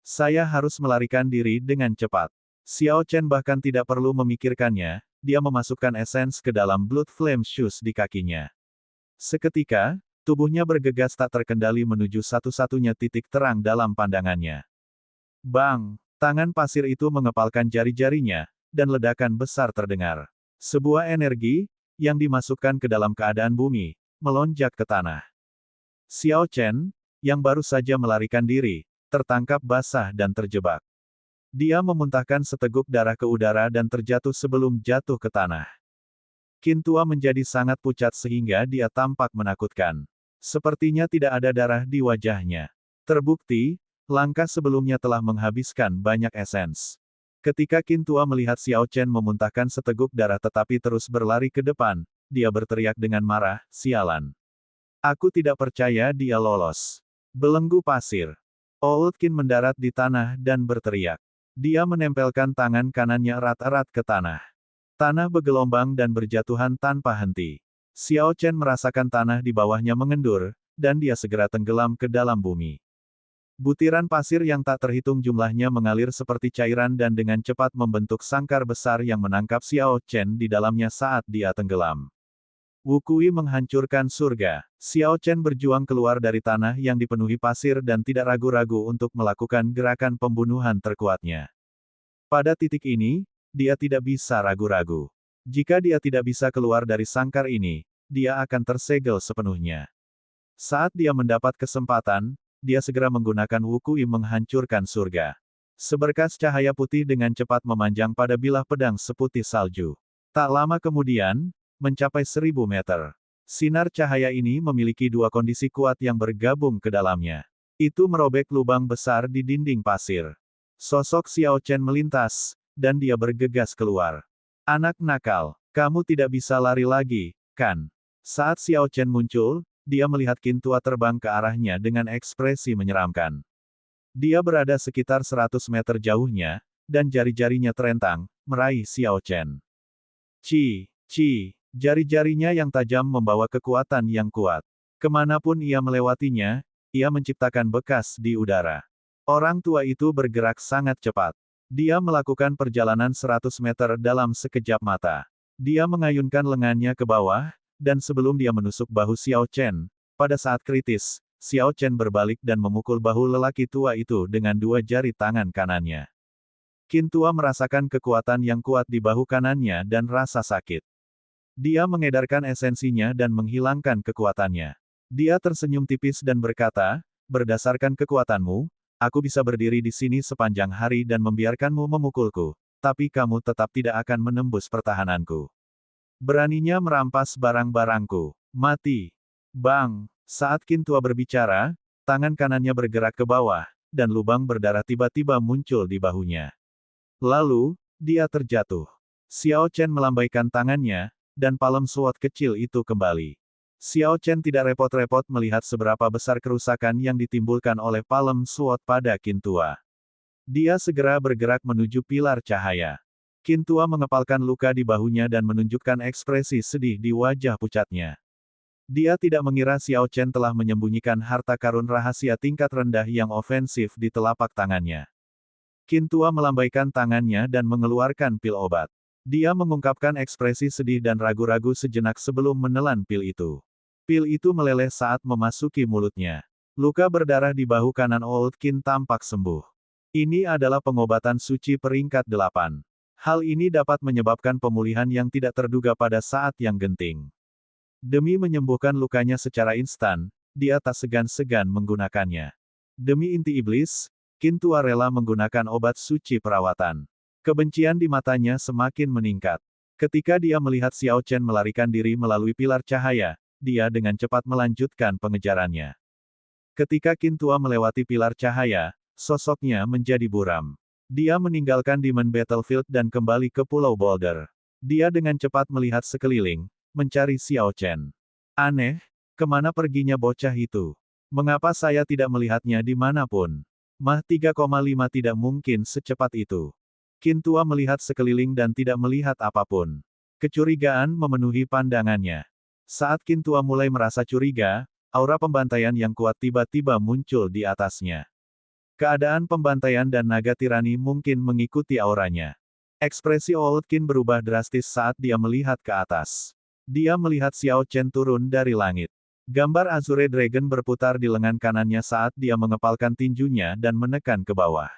Saya harus melarikan diri dengan cepat. Xiao Chen bahkan tidak perlu memikirkannya, dia memasukkan esens ke dalam Blood Flame Shoes di kakinya. Seketika, tubuhnya bergegas tak terkendali menuju satu-satunya titik terang dalam pandangannya. Bang! Tangan pasir itu mengepalkan jari-jarinya, dan ledakan besar terdengar. Sebuah energi, yang dimasukkan ke dalam keadaan bumi, melonjak ke tanah. Xiao Chen, yang baru saja melarikan diri, tertangkap basah dan terjebak. Dia memuntahkan seteguk darah ke udara dan terjatuh sebelum jatuh ke tanah. Qin Tua menjadi sangat pucat sehingga dia tampak menakutkan. Sepertinya tidak ada darah di wajahnya. Terbukti, langkah sebelumnya telah menghabiskan banyak esens. Ketika Qin Tua melihat Xiao Chen memuntahkan seteguk darah tetapi terus berlari ke depan, dia berteriak dengan marah, "Sialan! Aku tidak percaya dia lolos." Belenggu pasir. Old Qin mendarat di tanah dan berteriak. Dia menempelkan tangan kanannya erat-erat ke tanah. Tanah bergelombang dan berjatuhan tanpa henti. Xiao Chen merasakan tanah di bawahnya mengendur, dan dia segera tenggelam ke dalam bumi. Butiran pasir yang tak terhitung jumlahnya mengalir seperti cairan dan dengan cepat membentuk sangkar besar yang menangkap Xiao Chen di dalamnya saat dia tenggelam. Wukui menghancurkan surga. Xiao Chen berjuang keluar dari tanah yang dipenuhi pasir dan tidak ragu-ragu untuk melakukan gerakan pembunuhan terkuatnya. Pada titik ini, dia tidak bisa ragu-ragu. Jika dia tidak bisa keluar dari sangkar ini, dia akan tersegel sepenuhnya. Saat dia mendapat kesempatan, dia segera menggunakan Wukui menghancurkan surga. Seberkas cahaya putih dengan cepat memanjang pada bilah pedang seputih salju. Tak lama kemudian, mencapai 1000 meter. Sinar cahaya ini memiliki dua kondisi kuat yang bergabung ke dalamnya. Itu merobek lubang besar di dinding pasir. Sosok Xiao Chen melintas, dan dia bergegas keluar. Anak nakal, kamu tidak bisa lari lagi, kan? Saat Xiao Chen muncul, dia melihat Qin Tua terbang ke arahnya dengan ekspresi menyeramkan. Dia berada sekitar 100 meter jauhnya, dan jari-jarinya terentang, meraih Xiao Chen. Ci. Jari-jarinya yang tajam membawa kekuatan yang kuat. Kemanapun ia melewatinya, ia menciptakan bekas di udara. Orang tua itu bergerak sangat cepat. Dia melakukan perjalanan 100 meter dalam sekejap mata. Dia mengayunkan lengannya ke bawah, dan sebelum dia menusuk bahu Xiao Chen, pada saat kritis, Xiao Chen berbalik dan memukul bahu lelaki tua itu dengan dua jari tangan kanannya. Qin Tua merasakan kekuatan yang kuat di bahu kanannya dan rasa sakit. Dia mengedarkan esensinya dan menghilangkan kekuatannya. Dia tersenyum tipis dan berkata, "Berdasarkan kekuatanmu, aku bisa berdiri di sini sepanjang hari dan membiarkanmu memukulku, tapi kamu tetap tidak akan menembus pertahananku. Beraninya merampas barang-barangku. Mati." Bang! Saat Qin Tua berbicara, tangan kanannya bergerak ke bawah, dan lubang berdarah tiba-tiba muncul di bahunya. Lalu, dia terjatuh. Xiao Chen melambaikan tangannya, dan palem sword kecil itu kembali. Xiao Chen tidak repot-repot melihat seberapa besar kerusakan yang ditimbulkan oleh palem sword pada Qin Tua. Dia segera bergerak menuju pilar cahaya. Qin Tua mengepalkan luka di bahunya dan menunjukkan ekspresi sedih di wajah pucatnya. Dia tidak mengira Xiao Chen telah menyembunyikan harta karun rahasia tingkat rendah yang ofensif di telapak tangannya. Qin Tua melambaikan tangannya dan mengeluarkan pil obat. Dia mengungkapkan ekspresi sedih dan ragu-ragu sejenak sebelum menelan pil itu. Pil itu meleleh saat memasuki mulutnya. Luka berdarah di bahu kanan Old Qin tampak sembuh. Ini adalah pengobatan suci peringkat 8. Hal ini dapat menyebabkan pemulihan yang tidak terduga pada saat yang genting. Demi menyembuhkan lukanya secara instan, dia tak segan-segan menggunakannya. Demi inti iblis, Qin Tua rela menggunakan obat suci perawatan. Kebencian di matanya semakin meningkat. Ketika dia melihat Xiao Chen melarikan diri melalui pilar cahaya, dia dengan cepat melanjutkan pengejarannya. Ketika Qin Tua melewati pilar cahaya, sosoknya menjadi buram. Dia meninggalkan Demon Battlefield dan kembali ke Pulau Boulder. Dia dengan cepat melihat sekeliling, mencari Xiao Chen. Aneh, kemana perginya bocah itu? Mengapa saya tidak melihatnya dimanapun? Mach 3,5 tidak mungkin secepat itu. Qin Tua melihat sekeliling dan tidak melihat apapun. Kecurigaan memenuhi pandangannya. Saat Qin Tua mulai merasa curiga, aura pembantaian yang kuat tiba-tiba muncul di atasnya. Keadaan pembantaian dan naga tirani mungkin mengikuti auranya. Ekspresi Old Qin berubah drastis saat dia melihat ke atas. Dia melihat Xiao Chen turun dari langit. Gambar Azure Dragon berputar di lengan kanannya saat dia mengepalkan tinjunya dan menekan ke bawah.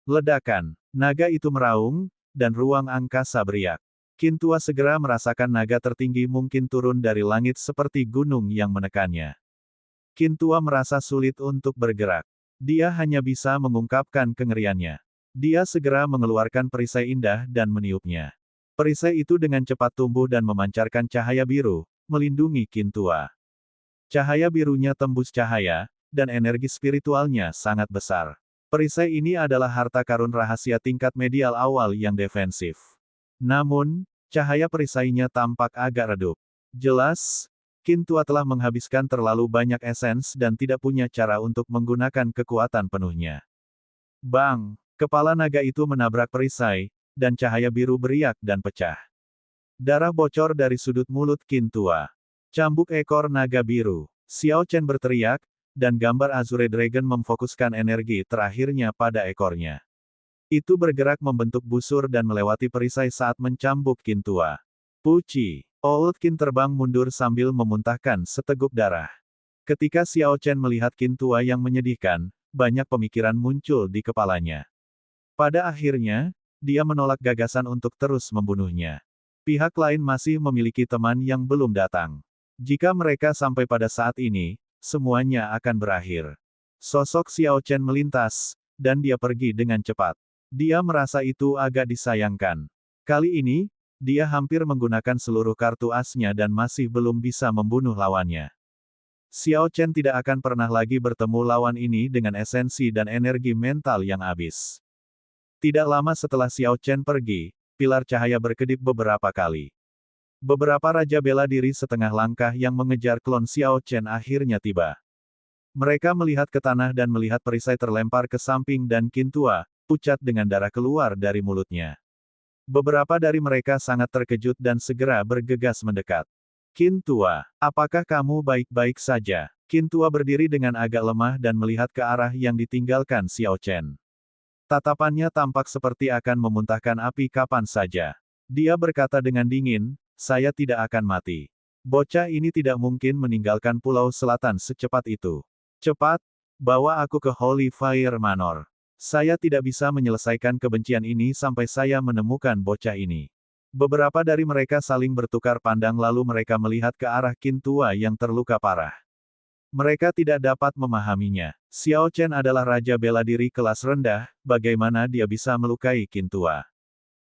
Ledakan. Naga itu meraung, dan ruang angkasa beriak. Qin Tua segera merasakan naga tertinggi mungkin turun dari langit seperti gunung yang menekannya. Qin Tua merasa sulit untuk bergerak. Dia hanya bisa mengungkapkan kengeriannya. Dia segera mengeluarkan perisai indah dan meniupnya. Perisai itu dengan cepat tumbuh dan memancarkan cahaya biru, melindungi Qin Tua. Cahaya birunya tembus cahaya, dan energi spiritualnya sangat besar. Perisai ini adalah harta karun rahasia tingkat medial awal yang defensif. Namun, cahaya perisainya tampak agak redup. Jelas, Qin Tua telah menghabiskan terlalu banyak esens dan tidak punya cara untuk menggunakan kekuatan penuhnya. Bang! Kepala naga itu menabrak perisai, dan cahaya biru beriak dan pecah. Darah bocor dari sudut mulut Qin Tua. Cambuk ekor naga biru. Xiao Chen berteriak, dan gambar Azure Dragon memfokuskan energi terakhirnya pada ekornya. Itu bergerak membentuk busur dan melewati perisai saat mencambuk Qin Tua. Puci! Old Qin terbang mundur sambil memuntahkan seteguk darah. Ketika Xiao Chen melihat Qin Tua yang menyedihkan, banyak pemikiran muncul di kepalanya. Pada akhirnya, dia menolak gagasan untuk terus membunuhnya. Pihak lain masih memiliki teman yang belum datang. Jika mereka sampai pada saat ini, semuanya akan berakhir. Sosok Xiao Chen melintas, dan dia pergi dengan cepat. Dia merasa itu agak disayangkan. Kali ini, dia hampir menggunakan seluruh kartu asnya dan masih belum bisa membunuh lawannya. Xiao Chen tidak akan pernah lagi bertemu lawan ini dengan esensi dan energi mental yang habis. Tidak lama setelah Xiao Chen pergi, pilar cahaya berkedip beberapa kali. Beberapa raja bela diri setengah langkah yang mengejar klon Xiao Chen akhirnya tiba. Mereka melihat ke tanah dan melihat perisai terlempar ke samping dan Qin Tua, pucat dengan darah keluar dari mulutnya. Beberapa dari mereka sangat terkejut dan segera bergegas mendekat. Qin Tua, apakah kamu baik-baik saja? Qin Tua berdiri dengan agak lemah dan melihat ke arah yang ditinggalkan Xiao Chen. Tatapannya tampak seperti akan memuntahkan api kapan saja. Dia berkata dengan dingin, saya tidak akan mati. Bocah ini tidak mungkin meninggalkan Pulau Selatan secepat itu. Cepat, bawa aku ke Holy Fire Manor. Saya tidak bisa menyelesaikan kebencian ini sampai saya menemukan bocah ini. Beberapa dari mereka saling bertukar pandang lalu mereka melihat ke arah Qin Tua yang terluka parah. Mereka tidak dapat memahaminya. Xiao Chen adalah raja bela diri kelas rendah, bagaimana dia bisa melukai Qin Tua?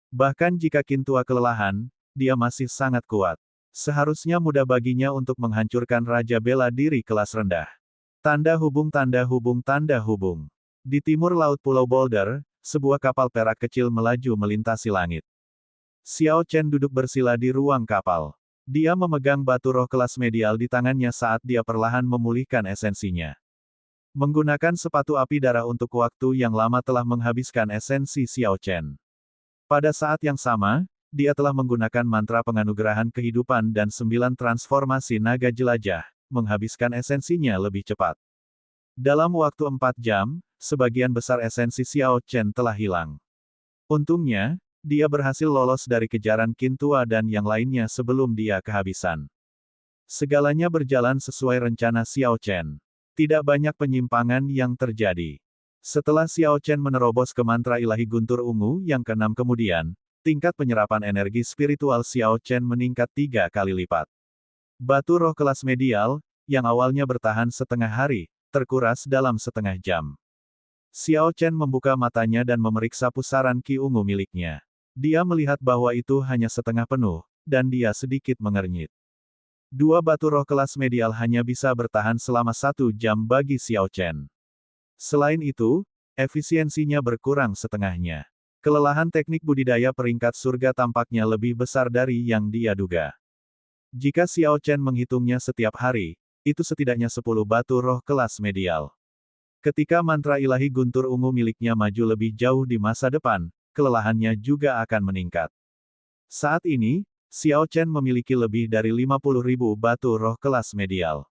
Bahkan jika Qin Tua kelelahan, dia masih sangat kuat. Seharusnya mudah baginya untuk menghancurkan raja bela diri kelas rendah. Tanda hubung tanda hubung tanda hubung. Di timur laut Pulau Boulder, sebuah kapal perak kecil melaju melintasi langit. Xiao Chen duduk bersila di ruang kapal. Dia memegang batu roh kelas medial di tangannya saat dia perlahan memulihkan esensinya. Menggunakan sepatu api darah untuk waktu yang lama telah menghabiskan esensi Xiao Chen. Pada saat yang sama, dia telah menggunakan mantra penganugerahan kehidupan dan 9 transformasi naga jelajah, menghabiskan esensinya lebih cepat. Dalam waktu 4 jam, sebagian besar esensi Xiao Chen telah hilang. Untungnya, dia berhasil lolos dari kejaran Qin Tua dan yang lainnya sebelum dia kehabisan. Segalanya berjalan sesuai rencana Xiao Chen. Tidak banyak penyimpangan yang terjadi. Setelah Xiao Chen menerobos ke mantra ilahi guntur ungu yang ke-6 kemudian, tingkat penyerapan energi spiritual Xiao Chen meningkat 3 kali lipat. Batu roh kelas medial, yang awalnya bertahan setengah hari, terkuras dalam setengah jam. Xiao Chen membuka matanya dan memeriksa pusaran Qi ungu miliknya. Dia melihat bahwa itu hanya setengah penuh, dan dia sedikit mengernyit. Dua batu roh kelas medial hanya bisa bertahan selama 1 jam bagi Xiao Chen. Selain itu, efisiensinya berkurang setengahnya. Kelelahan teknik budidaya peringkat surga tampaknya lebih besar dari yang dia duga. Jika Xiao Chen menghitungnya setiap hari, itu setidaknya 10 batu roh kelas medial. Ketika mantra ilahi guntur ungu miliknya maju lebih jauh di masa depan, kelelahannya juga akan meningkat. Saat ini, Xiao Chen memiliki lebih dari 50.000 batu roh kelas medial.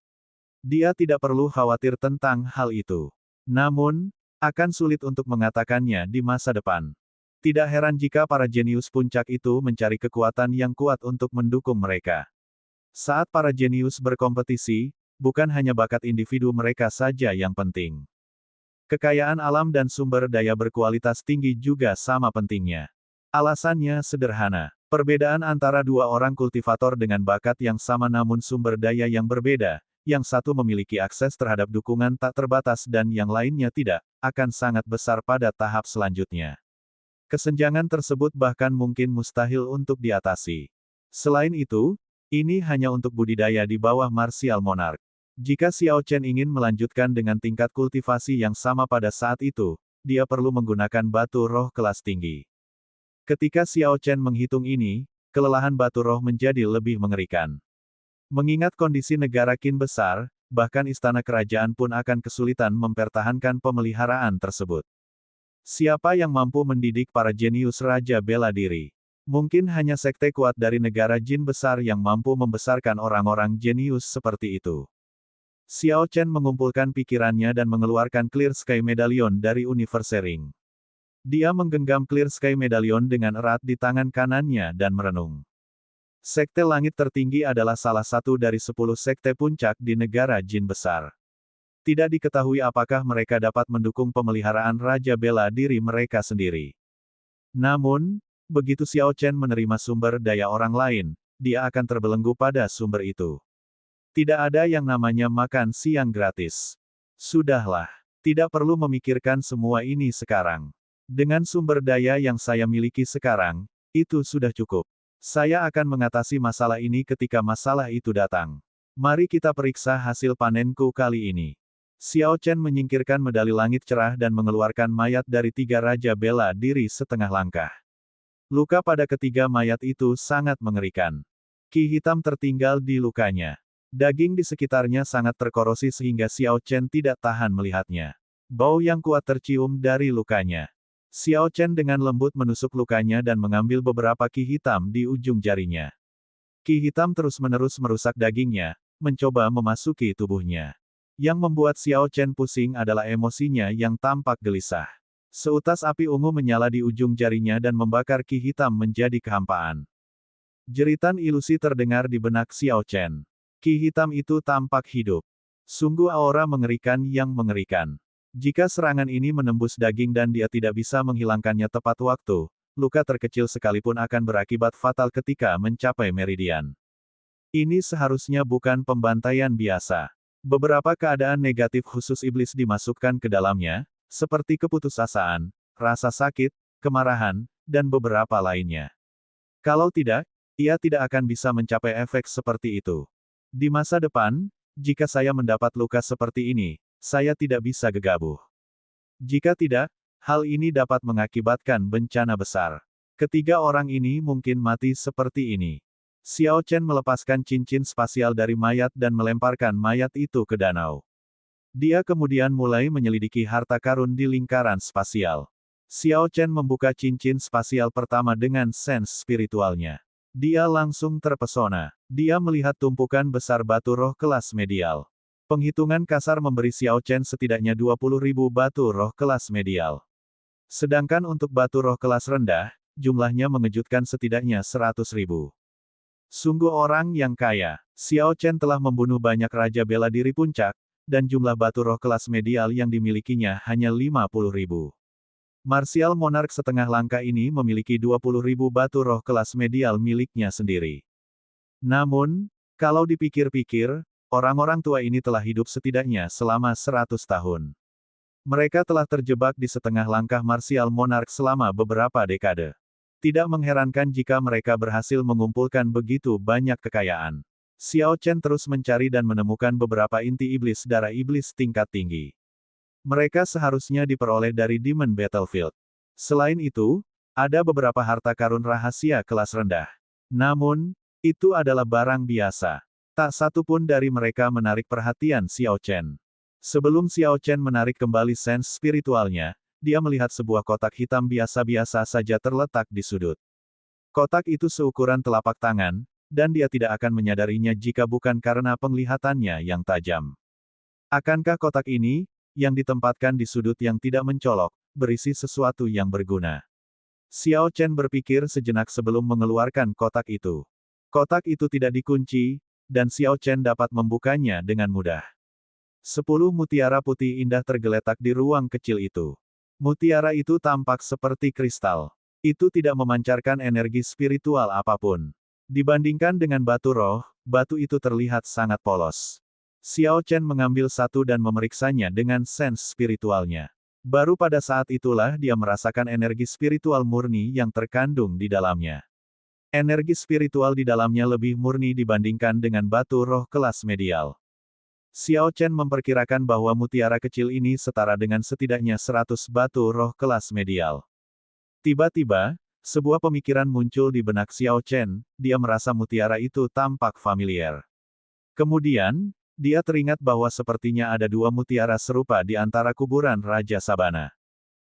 Dia tidak perlu khawatir tentang hal itu. Namun, akan sulit untuk mengatakannya di masa depan. Tidak heran jika para jenius puncak itu mencari kekuatan yang kuat untuk mendukung mereka. Saat para jenius berkompetisi, bukan hanya bakat individu mereka saja yang penting. Kekayaan alam dan sumber daya berkualitas tinggi juga sama pentingnya. Alasannya sederhana. Perbedaan antara dua orang kultivator dengan bakat yang sama namun sumber daya yang berbeda, yang satu memiliki akses terhadap dukungan tak terbatas dan yang lainnya tidak, akan sangat besar pada tahap selanjutnya. Kesenjangan tersebut bahkan mungkin mustahil untuk diatasi. Selain itu, ini hanya untuk budidaya di bawah Martial Monarch. Jika Xiao Chen ingin melanjutkan dengan tingkat kultivasi yang sama pada saat itu, dia perlu menggunakan batu roh kelas tinggi. Ketika Xiao Chen menghitung ini, kelelahan batu roh menjadi lebih mengerikan. Mengingat kondisi negara Qin besar, bahkan istana kerajaan pun akan kesulitan mempertahankan pemeliharaan tersebut. Siapa yang mampu mendidik para jenius raja bela diri? Mungkin hanya sekte kuat dari negara Jin besar yang mampu membesarkan orang-orang jenius seperti itu. Xiao Chen mengumpulkan pikirannya dan mengeluarkan Clear Sky Medallion dari Universe Ring. Dia menggenggam Clear Sky Medallion dengan erat di tangan kanannya dan merenung. Sekte langit tertinggi adalah salah satu dari 10 sekte puncak di negara Jin besar. Tidak diketahui apakah mereka dapat mendukung pemeliharaan raja bela diri mereka sendiri. Namun, begitu Xiao Chen menerima sumber daya orang lain, dia akan terbelenggu pada sumber itu. Tidak ada yang namanya makan siang gratis. Sudahlah, tidak perlu memikirkan semua ini sekarang. Dengan sumber daya yang saya miliki sekarang, itu sudah cukup. Saya akan mengatasi masalah ini ketika masalah itu datang. Mari kita periksa hasil panenku kali ini. Xiao Chen menyingkirkan medali langit cerah dan mengeluarkan mayat dari 3 raja bela diri setengah langkah. Luka pada ketiga mayat itu sangat mengerikan. Qi hitam tertinggal di lukanya. Daging di sekitarnya sangat terkorosi sehingga Xiao Chen tidak tahan melihatnya. Bau yang kuat tercium dari lukanya. Xiao Chen dengan lembut menusuk lukanya dan mengambil beberapa qi hitam di ujung jarinya. Qi hitam terus-menerus merusak dagingnya, mencoba memasuki tubuhnya. Yang membuat Xiao Chen pusing adalah emosinya yang tampak gelisah. Seutas api ungu menyala di ujung jarinya dan membakar qi hitam menjadi kehampaan. Jeritan ilusi terdengar di benak Xiao Chen. Qi hitam itu tampak hidup. Sungguh aura mengerikan yang mengerikan. Jika serangan ini menembus daging dan dia tidak bisa menghilangkannya tepat waktu, luka terkecil sekalipun akan berakibat fatal ketika mencapai meridian. Ini seharusnya bukan pembantaian biasa. Beberapa keadaan negatif khusus iblis dimasukkan ke dalamnya, seperti keputusasaan, rasa sakit, kemarahan, dan beberapa lainnya. Kalau tidak, ia tidak akan bisa mencapai efek seperti itu. Di masa depan, jika saya mendapat luka seperti ini, saya tidak bisa gegabah. Jika tidak, hal ini dapat mengakibatkan bencana besar. Ketiga orang ini mungkin mati seperti ini. Xiao Chen melepaskan cincin spasial dari mayat dan melemparkan mayat itu ke danau. Dia kemudian mulai menyelidiki harta karun di lingkaran spasial. Xiao Chen membuka cincin spasial pertama dengan sense spiritualnya. Dia langsung terpesona. Dia melihat tumpukan besar batu roh kelas medial. Penghitungan kasar memberi Xiao Chen setidaknya 20.000 batu roh kelas medial. Sedangkan untuk batu roh kelas rendah, jumlahnya mengejutkan setidaknya 100.000. Sungguh orang yang kaya. Xiao Chen telah membunuh banyak raja bela diri puncak, dan jumlah batu roh kelas medial yang dimilikinya hanya 50.000. Martial Monarch setengah langkah ini memiliki 20.000 batu roh kelas medial miliknya sendiri. Namun, kalau dipikir-pikir, orang-orang tua ini telah hidup setidaknya selama 100 tahun. Mereka telah terjebak di setengah langkah martial monarch selama beberapa dekade. Tidak mengherankan jika mereka berhasil mengumpulkan begitu banyak kekayaan. Xiao Chen terus mencari dan menemukan beberapa inti iblis darah iblis tingkat tinggi. Mereka seharusnya diperoleh dari Demon Battlefield. Selain itu, ada beberapa harta karun rahasia kelas rendah. Namun, itu adalah barang biasa. Tak satu pun dari mereka menarik perhatian Xiao Chen. Sebelum Xiao Chen menarik kembali sense spiritualnya, dia melihat sebuah kotak hitam biasa-biasa saja terletak di sudut. Kotak itu seukuran telapak tangan, dan dia tidak akan menyadarinya jika bukan karena penglihatannya yang tajam. Akankah kotak ini, yang ditempatkan di sudut yang tidak mencolok, berisi sesuatu yang berguna? Xiao Chen berpikir sejenak sebelum mengeluarkan kotak itu. Kotak itu tidak dikunci, dan Xiao Chen dapat membukanya dengan mudah. 10 mutiara putih indah tergeletak di ruang kecil itu. Mutiara itu tampak seperti kristal. Itu tidak memancarkan energi spiritual apapun. Dibandingkan dengan batu roh, batu itu terlihat sangat polos. Xiao Chen mengambil satu dan memeriksanya dengan sense spiritualnya. Baru pada saat itulah dia merasakan energi spiritual murni yang terkandung di dalamnya. Energi spiritual di dalamnya lebih murni dibandingkan dengan batu roh kelas medial. Xiao Chen memperkirakan bahwa mutiara kecil ini setara dengan setidaknya 100 batu roh kelas medial. Tiba-tiba, sebuah pemikiran muncul di benak Xiao Chen, dia merasa mutiara itu tampak familiar. Kemudian, dia teringat bahwa sepertinya ada dua mutiara serupa di antara kuburan Raja Sabana.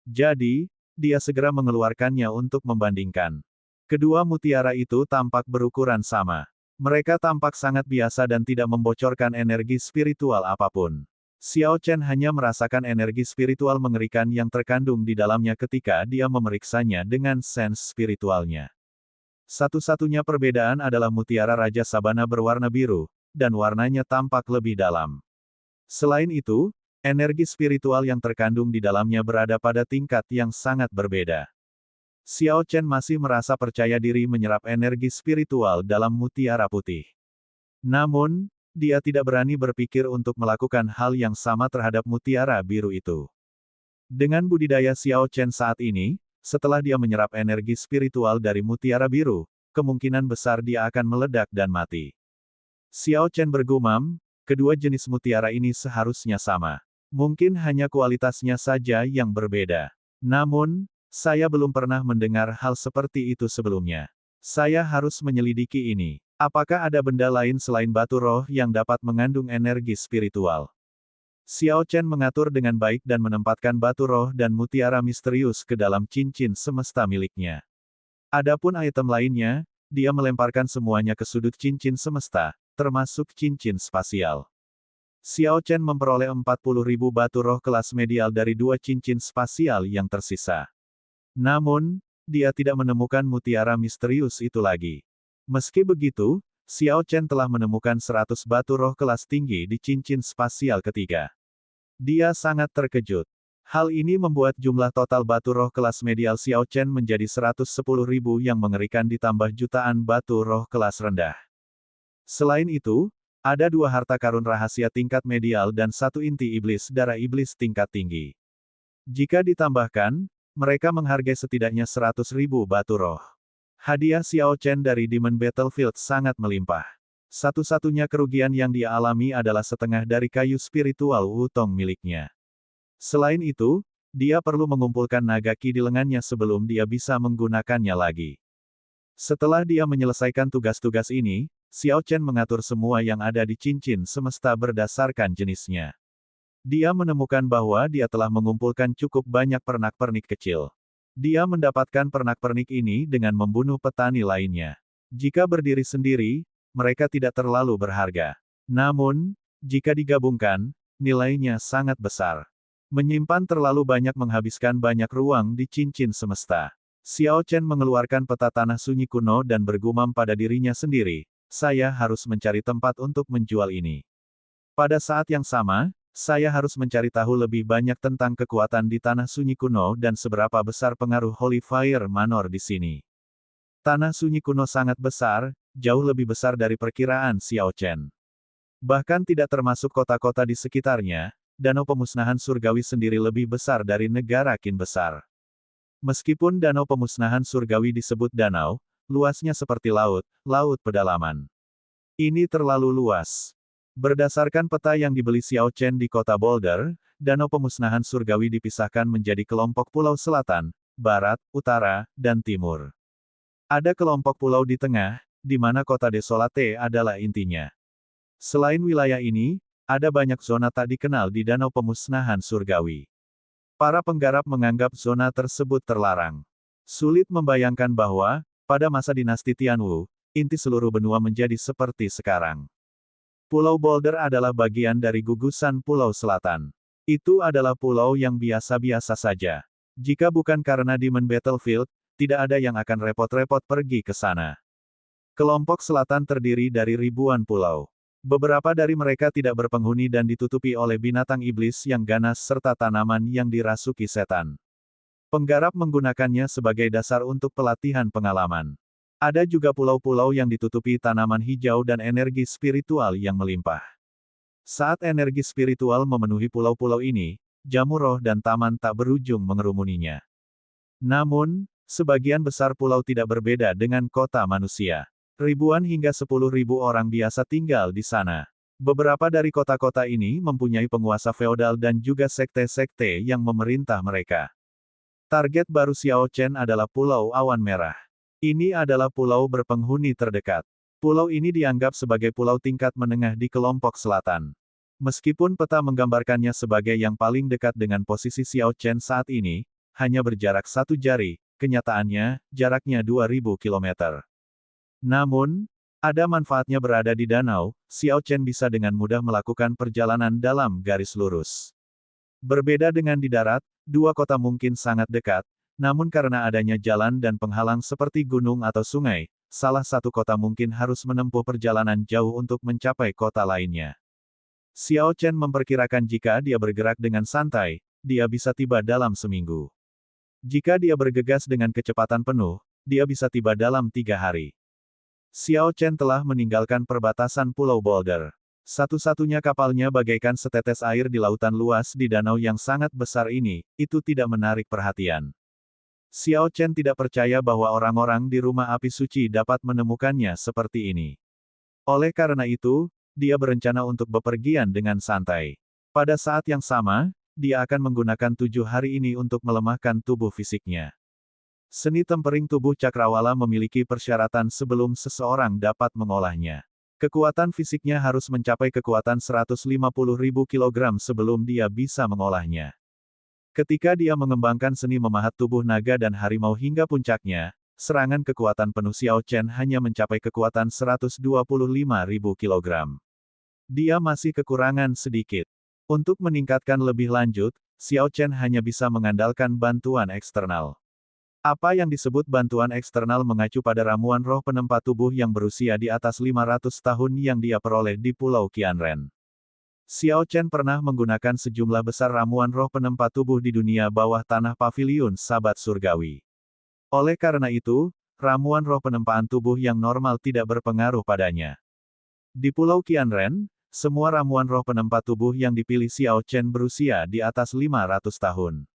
Jadi, dia segera mengeluarkannya untuk membandingkan. Kedua mutiara itu tampak berukuran sama. Mereka tampak sangat biasa dan tidak membocorkan energi spiritual apapun. Xiao Chen hanya merasakan energi spiritual mengerikan yang terkandung di dalamnya ketika dia memeriksanya dengan sense spiritualnya. Satu-satunya perbedaan adalah mutiara Raja Sabana berwarna biru, dan warnanya tampak lebih dalam. Selain itu, energi spiritual yang terkandung di dalamnya berada pada tingkat yang sangat berbeda. Xiao Chen masih merasa percaya diri menyerap energi spiritual dalam mutiara putih. Namun, dia tidak berani berpikir untuk melakukan hal yang sama terhadap mutiara biru itu. Dengan budidaya Xiao Chen saat ini, setelah dia menyerap energi spiritual dari mutiara biru, kemungkinan besar dia akan meledak dan mati. Xiao Chen bergumam, kedua jenis mutiara ini seharusnya sama. Mungkin hanya kualitasnya saja yang berbeda. Namun, saya belum pernah mendengar hal seperti itu sebelumnya. Saya harus menyelidiki ini. Apakah ada benda lain selain batu roh yang dapat mengandung energi spiritual? Xiao Chen mengatur dengan baik dan menempatkan batu roh dan mutiara misterius ke dalam cincin semesta miliknya. Adapun item lainnya, dia melemparkan semuanya ke sudut cincin semesta, termasuk cincin spasial. Xiao Chen memperoleh 40.000 batu roh kelas medial dari dua cincin spasial yang tersisa. Namun, dia tidak menemukan mutiara misterius itu lagi. Meski begitu, Xiao Chen telah menemukan 100 batu roh kelas tinggi di cincin spasial ketiga. Dia sangat terkejut. Hal ini membuat jumlah total batu roh kelas medial Xiao Chen menjadi 110.000 yang mengerikan ditambah jutaan batu roh kelas rendah. Selain itu, ada dua harta karun rahasia tingkat medial dan satu inti iblis darah iblis tingkat tinggi. Jika ditambahkan, mereka menghargai setidaknya 100.000 batu roh. Hadiah Xiao Chen dari Demon Battlefield sangat melimpah. Satu-satunya kerugian yang dia alami adalah setengah dari kayu spiritual Wutong miliknya. Selain itu, dia perlu mengumpulkan naga ki di lengannya sebelum dia bisa menggunakannya lagi. Setelah dia menyelesaikan tugas-tugas ini, Xiao Chen mengatur semua yang ada di cincin semesta berdasarkan jenisnya. Dia menemukan bahwa dia telah mengumpulkan cukup banyak pernak-pernik kecil. Dia mendapatkan pernak-pernik ini dengan membunuh petani lainnya. Jika berdiri sendiri, mereka tidak terlalu berharga. Namun, jika digabungkan, nilainya sangat besar. Menyimpan terlalu banyak menghabiskan banyak ruang di cincin semesta. Xiao Chen mengeluarkan peta tanah sunyi kuno dan bergumam pada dirinya sendiri, saya harus mencari tempat untuk menjual ini. Pada saat yang sama, saya harus mencari tahu lebih banyak tentang kekuatan di tanah sunyi kuno dan seberapa besar pengaruh Holy Fire Manor di sini. Tanah sunyi kuno sangat besar, jauh lebih besar dari perkiraan Xiao Chen. Bahkan tidak termasuk kota-kota di sekitarnya, danau pemusnahan surgawi sendiri lebih besar dari negara Qin besar. Meskipun danau pemusnahan surgawi disebut danau, luasnya seperti laut, laut pedalaman. Ini terlalu luas. Berdasarkan peta yang dibeli Xiao Chen di kota Boulder, danau pemusnahan surgawi dipisahkan menjadi kelompok pulau selatan, barat, utara, dan timur. Ada kelompok pulau di tengah, di mana kota Desolate adalah intinya. Selain wilayah ini, ada banyak zona tak dikenal di danau pemusnahan surgawi. Para penggarap menganggap zona tersebut terlarang. Sulit membayangkan bahwa, pada masa dinasti Tianwu, inti seluruh benua menjadi seperti sekarang. Pulau Boulder adalah bagian dari gugusan Pulau Selatan. Itu adalah pulau yang biasa-biasa saja. Jika bukan karena Demon Battlefield, tidak ada yang akan repot-repot pergi ke sana. Kelompok selatan terdiri dari ribuan pulau. Beberapa dari mereka tidak berpenghuni dan ditutupi oleh binatang iblis yang ganas serta tanaman yang dirasuki setan. Penggarap menggunakannya sebagai dasar untuk pelatihan pengalaman. Ada juga pulau-pulau yang ditutupi tanaman hijau dan energi spiritual yang melimpah. Saat energi spiritual memenuhi pulau-pulau ini, jamu roh dan taman tak berujung mengerumuninya. Namun, sebagian besar pulau tidak berbeda dengan kota manusia. Ribuan hingga 10.000 orang biasa tinggal di sana. Beberapa dari kota-kota ini mempunyai penguasa feodal dan juga sekte-sekte yang memerintah mereka. Target baru Xiao Chen adalah Pulau Awan Merah. Ini adalah pulau berpenghuni terdekat. Pulau ini dianggap sebagai pulau tingkat menengah di kelompok selatan. Meskipun peta menggambarkannya sebagai yang paling dekat dengan posisi Xiao Chen saat ini, hanya berjarak 1 jari, kenyataannya, jaraknya 2.000 km. Namun, ada manfaatnya berada di danau, Xiao Chen bisa dengan mudah melakukan perjalanan dalam garis lurus. Berbeda dengan di darat, dua kota mungkin sangat dekat, namun karena adanya jalan dan penghalang seperti gunung atau sungai, salah satu kota mungkin harus menempuh perjalanan jauh untuk mencapai kota lainnya. Xiao Chen memperkirakan jika dia bergerak dengan santai, dia bisa tiba dalam seminggu. Jika dia bergegas dengan kecepatan penuh, dia bisa tiba dalam 3 hari. Xiao Chen telah meninggalkan perbatasan Pulau Boulder. Satu-satunya kapalnya bagaikan setetes air di lautan luas di danau yang sangat besar ini, itu tidak menarik perhatian. Xiao Chen tidak percaya bahwa orang-orang di rumah api suci dapat menemukannya seperti ini. Oleh karena itu, dia berencana untuk bepergian dengan santai. Pada saat yang sama, dia akan menggunakan 7 hari ini untuk melemahkan tubuh fisiknya. Seni tempering tubuh cakrawala memiliki persyaratan sebelum seseorang dapat mengolahnya. Kekuatan fisiknya harus mencapai kekuatan 150.000 kg sebelum dia bisa mengolahnya. Ketika dia mengembangkan seni memahat tubuh naga dan harimau hingga puncaknya, serangan kekuatan penuh Xiao Chen hanya mencapai kekuatan 125.000 kg. Dia masih kekurangan sedikit. Untuk meningkatkan lebih lanjut, Xiao Chen hanya bisa mengandalkan bantuan eksternal. Apa yang disebut bantuan eksternal mengacu pada ramuan roh penempat tubuh yang berusia di atas 500 tahun yang dia peroleh di Pulau Qianren. Xiao Chen pernah menggunakan sejumlah besar ramuan roh penempat tubuh di dunia bawah tanah paviliun Sabat Surgawi. Oleh karena itu, ramuan roh penempaan tubuh yang normal tidak berpengaruh padanya. Di Pulau Qianren, semua ramuan roh penempat tubuh yang dipilih Xiao Chen berusia di atas 500 tahun.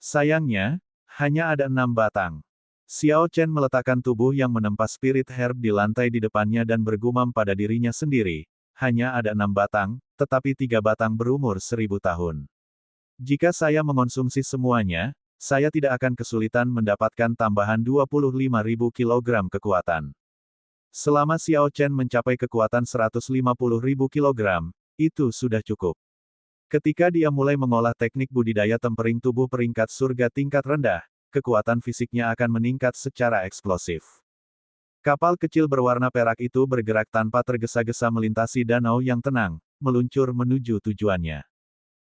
Sayangnya, hanya ada 6 batang. Xiao Chen meletakkan tubuh yang menempa spirit herb di lantai di depannya dan bergumam pada dirinya sendiri. Hanya ada 6 batang, tetapi 3 batang berumur 1000 tahun. Jika saya mengonsumsi semuanya, saya tidak akan kesulitan mendapatkan tambahan 25.000 kg kekuatan. Selama Xiao Chen mencapai kekuatan 150.000 kg, itu sudah cukup. Ketika dia mulai mengolah teknik budidaya tempering tubuh peringkat surga tingkat rendah, kekuatan fisiknya akan meningkat secara eksplosif. Kapal kecil berwarna perak itu bergerak tanpa tergesa-gesa melintasi danau yang tenang, meluncur menuju tujuannya.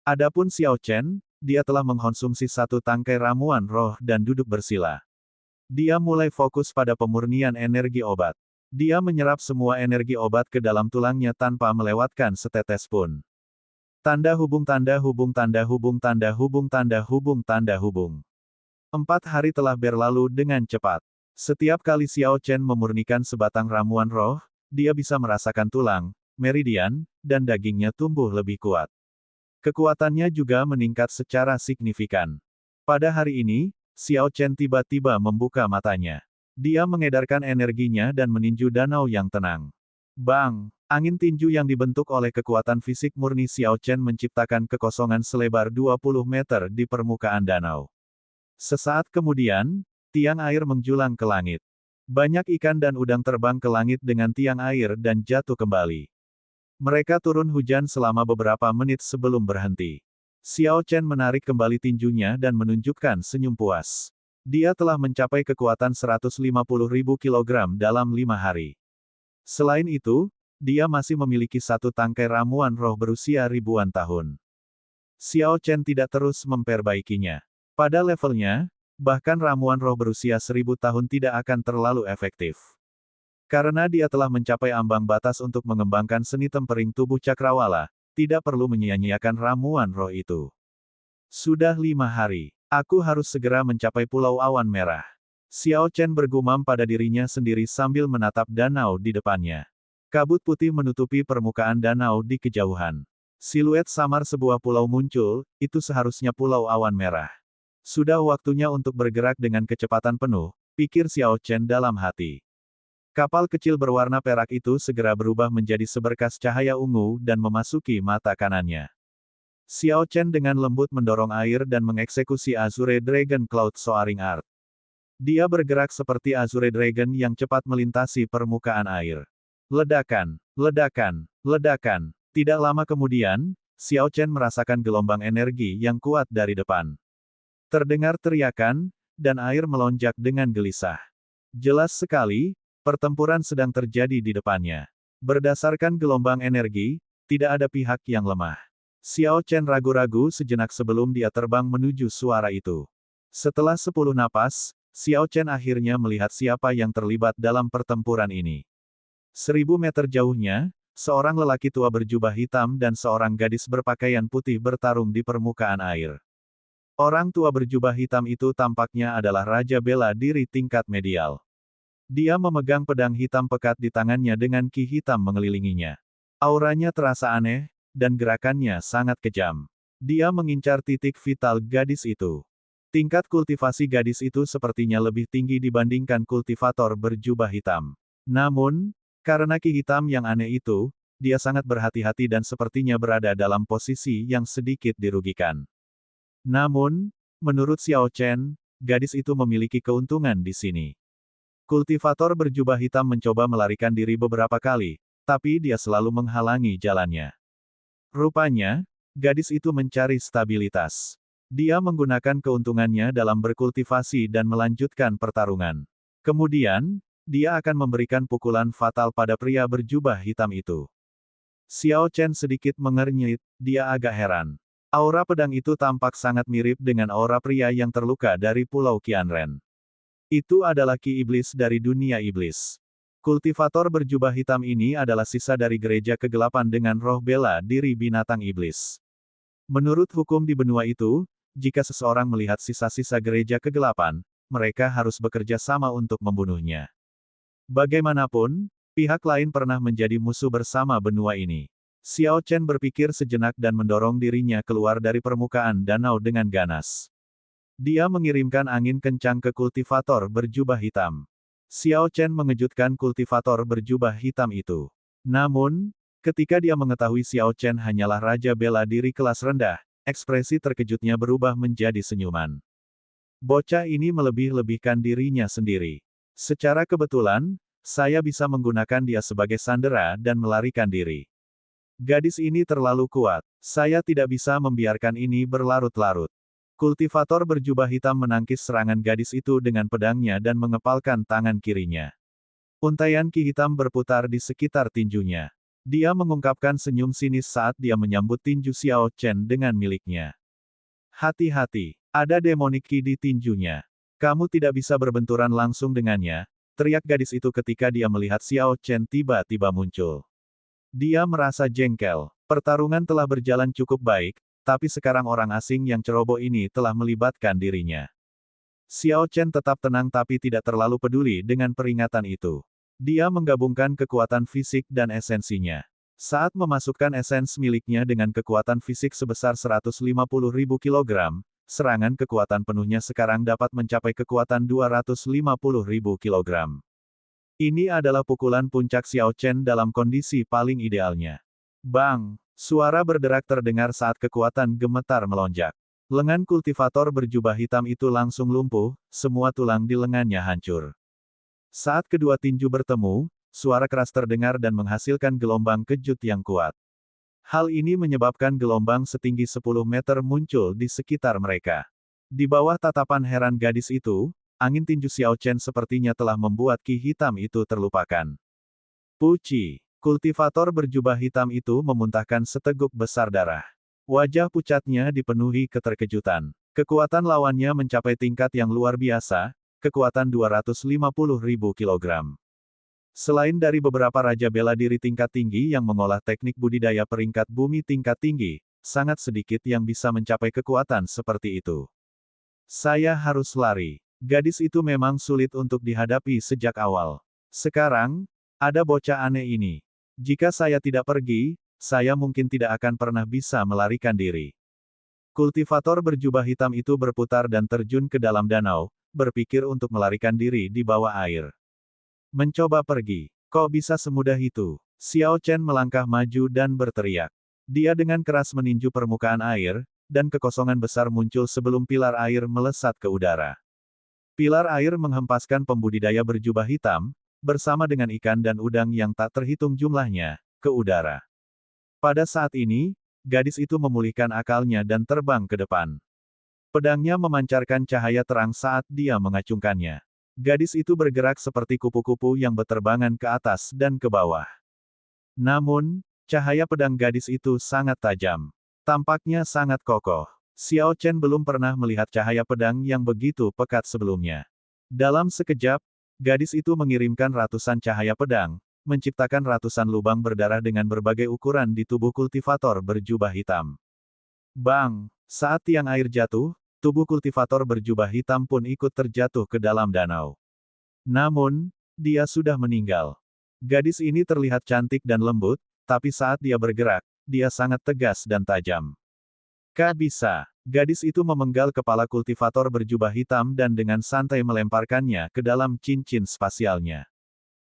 Adapun Xiao Chen, dia telah mengkonsumsi 1 tangkai ramuan roh dan duduk bersila. Dia mulai fokus pada pemurnian energi obat. Dia menyerap semua energi obat ke dalam tulangnya tanpa melewatkan setetes pun. Tanda hubung tanda hubung tanda hubung tanda hubung tanda hubung tanda hubung. 4 hari telah berlalu dengan cepat. Setiap kali Xiao Chen memurnikan sebatang ramuan roh, dia bisa merasakan tulang, meridian, dan dagingnya tumbuh lebih kuat. Kekuatannya juga meningkat secara signifikan. Pada hari ini, Xiao Chen tiba-tiba membuka matanya. Dia mengedarkan energinya dan meninju danau yang tenang. Bang! Angin tinju yang dibentuk oleh kekuatan fisik murni Xiao Chen menciptakan kekosongan selebar 20 meter di permukaan danau. Sesaat kemudian, tiang air menjulang ke langit. Banyak ikan dan udang terbang ke langit dengan tiang air dan jatuh kembali. Mereka turun hujan selama beberapa menit sebelum berhenti. Xiao Chen menarik kembali tinjunya dan menunjukkan senyum puas. Dia telah mencapai kekuatan 150.000 kg dalam 5 hari. Selain itu, dia masih memiliki satu tangkai ramuan roh berusia ribuan tahun. Xiao Chen tidak terus memperbaikinya. Pada levelnya, bahkan ramuan roh berusia 1000 tahun tidak akan terlalu efektif. Karena dia telah mencapai ambang batas untuk mengembangkan seni tempering tubuh cakrawala, tidak perlu menyia-nyiakan ramuan roh itu. Sudah 5 hari. Aku harus segera mencapai Pulau Awan Merah. Xiao Chen bergumam pada dirinya sendiri sambil menatap danau di depannya. Kabut putih menutupi permukaan danau di kejauhan. Siluet samar sebuah pulau muncul, itu seharusnya Pulau Awan Merah. Sudah waktunya untuk bergerak dengan kecepatan penuh, pikir Xiao Chen dalam hati. Kapal kecil berwarna perak itu segera berubah menjadi seberkas cahaya ungu dan memasuki mata kanannya. Xiao Chen dengan lembut mendorong air dan mengeksekusi Azure Dragon Cloud Soaring Art. Dia bergerak seperti Azure Dragon yang cepat melintasi permukaan air. Ledakan, ledakan, ledakan. Tidak lama kemudian, Xiao Chen merasakan gelombang energi yang kuat dari depan. Terdengar teriakan, dan air melonjak dengan gelisah. Jelas sekali, pertempuran sedang terjadi di depannya. Berdasarkan gelombang energi, tidak ada pihak yang lemah. Xiao Chen ragu-ragu sejenak sebelum dia terbang menuju suara itu. Setelah 10 napas, Xiao Chen akhirnya melihat siapa yang terlibat dalam pertempuran ini. 1000 meter jauhnya, seorang lelaki tua berjubah hitam dan seorang gadis berpakaian putih bertarung di permukaan air. Orang tua berjubah hitam itu tampaknya adalah Raja Bela Diri tingkat medial. Dia memegang pedang hitam pekat di tangannya dengan ki hitam mengelilinginya. Auranya terasa aneh, dan gerakannya sangat kejam. Dia mengincar titik vital gadis itu. Tingkat kultivasi gadis itu sepertinya lebih tinggi dibandingkan kultivator berjubah hitam. Namun, karena ki hitam yang aneh itu, dia sangat berhati-hati dan sepertinya berada dalam posisi yang sedikit dirugikan. Namun, menurut Xiao Chen, gadis itu memiliki keuntungan di sini. Kultivator berjubah hitam mencoba melarikan diri beberapa kali, tapi dia selalu menghalangi jalannya. Rupanya, gadis itu mencari stabilitas. Dia menggunakan keuntungannya dalam berkultivasi dan melanjutkan pertarungan. Kemudian, dia akan memberikan pukulan fatal pada pria berjubah hitam itu. Xiao Chen sedikit mengernyit, dia agak heran. Aura pedang itu tampak sangat mirip dengan aura pria yang terluka dari Pulau Qianren. Itu adalah ki iblis dari dunia iblis. Kultivator berjubah hitam ini adalah sisa dari gereja kegelapan dengan roh bela diri binatang iblis. Menurut hukum di benua itu, jika seseorang melihat sisa-sisa gereja kegelapan, mereka harus bekerja sama untuk membunuhnya. Bagaimanapun, pihak lain pernah menjadi musuh bersama benua ini. Xiao Chen berpikir sejenak dan mendorong dirinya keluar dari permukaan danau dengan ganas. Dia mengirimkan angin kencang ke kultivator berjubah hitam. Xiao Chen mengejutkan kultivator berjubah hitam itu. Namun, ketika dia mengetahui Xiao Chen hanyalah raja bela diri kelas rendah, ekspresi terkejutnya berubah menjadi senyuman. Bocah ini melebih-lebihkan dirinya sendiri. Secara kebetulan, saya bisa menggunakan dia sebagai sandera dan melarikan diri. Gadis ini terlalu kuat. Saya tidak bisa membiarkan ini berlarut-larut. Kultivator berjubah hitam menangkis serangan gadis itu dengan pedangnya dan mengepalkan tangan kirinya. Untaian ki hitam berputar di sekitar tinjunya. Dia mengungkapkan senyum sinis saat dia menyambut tinju Xiao Chen dengan miliknya. Hati-hati, ada demonik ki di tinjunya. Kamu tidak bisa berbenturan langsung dengannya, teriak gadis itu ketika dia melihat Xiao Chen tiba-tiba muncul. Dia merasa jengkel. Pertarungan telah berjalan cukup baik, tapi sekarang orang asing yang ceroboh ini telah melibatkan dirinya. Xiao Chen tetap tenang tapi tidak terlalu peduli dengan peringatan itu. Dia menggabungkan kekuatan fisik dan esensinya. Saat memasukkan esens miliknya dengan kekuatan fisik sebesar 150.000 kilogram, serangan kekuatan penuhnya sekarang dapat mencapai kekuatan 250.000 kilogram. Ini adalah pukulan puncak Xiao Chen dalam kondisi paling idealnya. Bang! Suara berderak terdengar saat kekuatan gemetar melonjak. Lengan kultivator berjubah hitam itu langsung lumpuh, semua tulang di lengannya hancur. Saat kedua tinju bertemu, suara keras terdengar dan menghasilkan gelombang kejut yang kuat. Hal ini menyebabkan gelombang setinggi 10 meter muncul di sekitar mereka. Di bawah tatapan heran gadis itu, angin tinju Xiao Chen sepertinya telah membuat ki hitam itu terlupakan. Puci! Kultivator berjubah hitam itu memuntahkan seteguk besar darah. Wajah pucatnya dipenuhi keterkejutan. Kekuatan lawannya mencapai tingkat yang luar biasa, kekuatan 250.000 kilogram. Selain dari beberapa raja bela diri tingkat tinggi yang mengolah teknik budidaya peringkat bumi tingkat tinggi, sangat sedikit yang bisa mencapai kekuatan seperti itu. Saya harus lari. Gadis itu memang sulit untuk dihadapi sejak awal. Sekarang, ada bocah aneh ini. Jika saya tidak pergi, saya mungkin tidak akan pernah bisa melarikan diri. Kultivator berjubah hitam itu berputar dan terjun ke dalam danau, berpikir untuk melarikan diri di bawah air. Mencoba pergi. Kok bisa semudah itu? Xiao Chen melangkah maju dan berteriak. Dia dengan keras meninju permukaan air, dan kekosongan besar muncul sebelum pilar air melesat ke udara. Pilar air menghempaskan pembudidaya berjubah hitam, bersama dengan ikan dan udang yang tak terhitung jumlahnya, ke udara. Pada saat ini, gadis itu memulihkan akalnya dan terbang ke depan. Pedangnya memancarkan cahaya terang saat dia mengacungkannya. Gadis itu bergerak seperti kupu-kupu yang berterbangan ke atas dan ke bawah. Namun, cahaya pedang gadis itu sangat tajam. Tampaknya sangat kokoh. Xiao Chen belum pernah melihat cahaya pedang yang begitu pekat sebelumnya. Dalam sekejap, gadis itu mengirimkan ratusan cahaya pedang, menciptakan ratusan lubang berdarah dengan berbagai ukuran di tubuh kultivator berjubah hitam. Bang! Saat tiang air jatuh, tubuh kultivator berjubah hitam pun ikut terjatuh ke dalam danau. Namun, dia sudah meninggal. Gadis ini terlihat cantik dan lembut, tapi saat dia bergerak, dia sangat tegas dan tajam. Kak bisa. Gadis itu memenggal kepala kultivator berjubah hitam dan dengan santai melemparkannya ke dalam cincin spasialnya.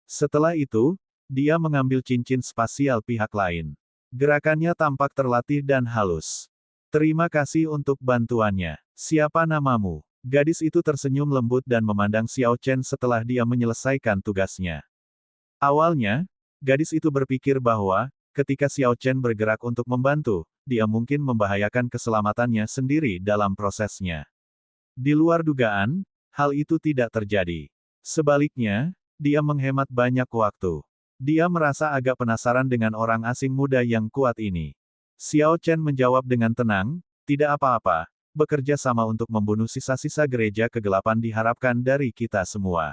Setelah itu, dia mengambil cincin spasial pihak lain. Gerakannya tampak terlatih dan halus. Terima kasih untuk bantuannya. Siapa namamu? Gadis itu tersenyum lembut dan memandang Xiao Chen setelah dia menyelesaikan tugasnya. Awalnya, gadis itu berpikir bahwa, ketika Xiao Chen bergerak untuk membantu, dia mungkin membahayakan keselamatannya sendiri dalam prosesnya. Di luar dugaan, hal itu tidak terjadi. Sebaliknya, dia menghemat banyak waktu. Dia merasa agak penasaran dengan orang asing muda yang kuat ini. Xiao Chen menjawab dengan tenang, tidak apa-apa, bekerja sama untuk membunuh sisa-sisa gereja kegelapan diharapkan dari kita semua.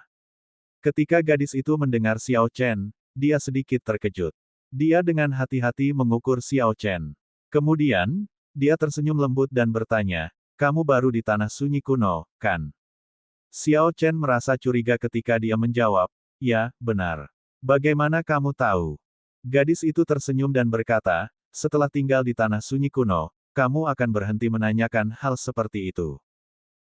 Ketika gadis itu mendengar Xiao Chen, dia sedikit terkejut. Dia dengan hati-hati mengukur Xiao Chen. Kemudian, dia tersenyum lembut dan bertanya, kamu baru di tanah sunyi kuno, kan? Xiao Chen merasa curiga ketika dia menjawab, ya, benar. Bagaimana kamu tahu? Gadis itu tersenyum dan berkata, setelah tinggal di tanah sunyi kuno, kamu akan berhenti menanyakan hal seperti itu.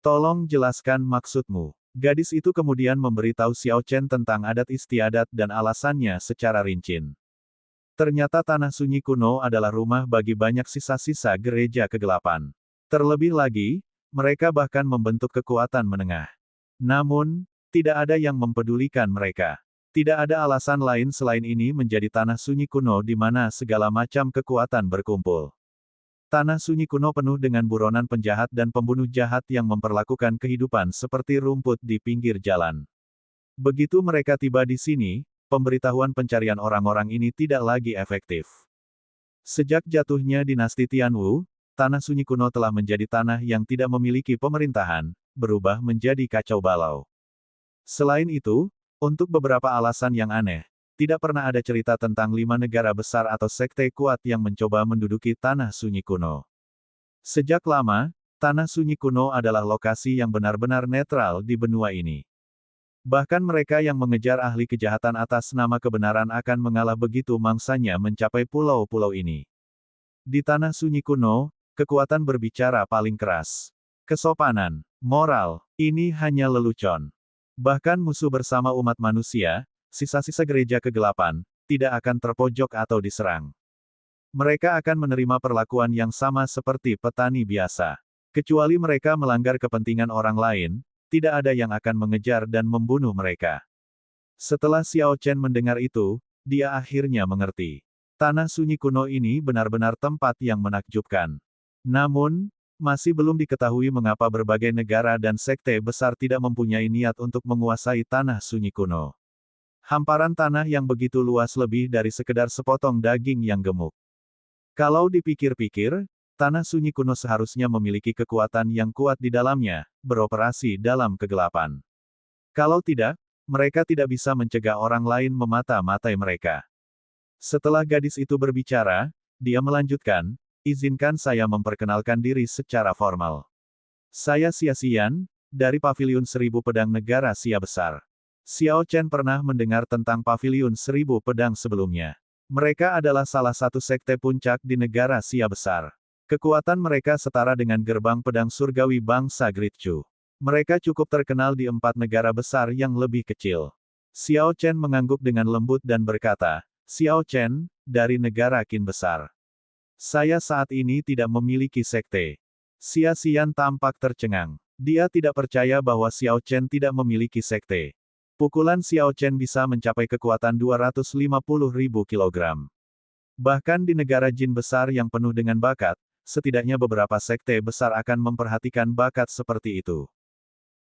Tolong jelaskan maksudmu. Gadis itu kemudian memberitahu Xiao Chen tentang adat istiadat dan alasannya secara rinci. Ternyata tanah sunyi kuno adalah rumah bagi banyak sisa-sisa gereja kegelapan. Terlebih lagi, mereka bahkan membentuk kekuatan menengah. Namun, tidak ada yang mempedulikan mereka. Tidak ada alasan lain selain ini menjadi tanah sunyi kuno di mana segala macam kekuatan berkumpul. Tanah sunyi kuno penuh dengan buronan penjahat dan pembunuh jahat yang memperlakukan kehidupan seperti rumput di pinggir jalan. Begitu mereka tiba di sini, pemberitahuan pencarian orang-orang ini tidak lagi efektif. Sejak jatuhnya dinasti Tianwu, tanah sunyi kuno telah menjadi tanah yang tidak memiliki pemerintahan, berubah menjadi kacau balau. Selain itu, untuk beberapa alasan yang aneh, tidak pernah ada cerita tentang 5 negara besar atau sekte kuat yang mencoba menduduki tanah sunyi kuno. Sejak lama, tanah sunyi kuno adalah lokasi yang benar-benar netral di benua ini. Bahkan mereka yang mengejar ahli kejahatan atas nama kebenaran akan mengalah begitu mangsanya mencapai pulau-pulau ini. Di tanah sunyi kuno, kekuatan berbicara paling keras. Kesopanan, moral, ini hanya lelucon. Bahkan musuh bersama umat manusia, sisa-sisa gereja kegelapan, tidak akan terpojok atau diserang. Mereka akan menerima perlakuan yang sama seperti petani biasa. Kecuali mereka melanggar kepentingan orang lain, tidak ada yang akan mengejar dan membunuh mereka. Setelah Xiao Chen mendengar itu, dia akhirnya mengerti. Tanah sunyi kuno ini benar-benar tempat yang menakjubkan. Namun, masih belum diketahui mengapa berbagai negara dan sekte besar tidak mempunyai niat untuk menguasai tanah sunyi kuno. Hamparan tanah yang begitu luas lebih dari sekedar sepotong daging yang gemuk. Kalau dipikir-pikir, tanah sunyi kuno seharusnya memiliki kekuatan yang kuat di dalamnya, beroperasi dalam kegelapan. Kalau tidak, mereka tidak bisa mencegah orang lain memata-matai mereka. Setelah gadis itu berbicara, dia melanjutkan, izinkan saya memperkenalkan diri secara formal. Saya Xia Xian, dari Paviliun Seribu Pedang Negara Xia Besar. Xiao Chen pernah mendengar tentang Paviliun Seribu Pedang sebelumnya. Mereka adalah salah satu sekte puncak di negara Xia Besar. Kekuatan mereka setara dengan gerbang pedang surgawi bangsa Gritchu. Mereka cukup terkenal di 4 negara besar yang lebih kecil. Xiao Chen mengangguk dengan lembut dan berkata, Xiao Chen, dari negara Qin besar. Saya saat ini tidak memiliki sekte. Xia Xian tampak tercengang. Dia tidak percaya bahwa Xiao Chen tidak memiliki sekte. Pukulan Xiao Chen bisa mencapai kekuatan 250.000 kilogram. Bahkan di negara jin besar yang penuh dengan bakat, setidaknya beberapa sekte besar akan memperhatikan bakat seperti itu.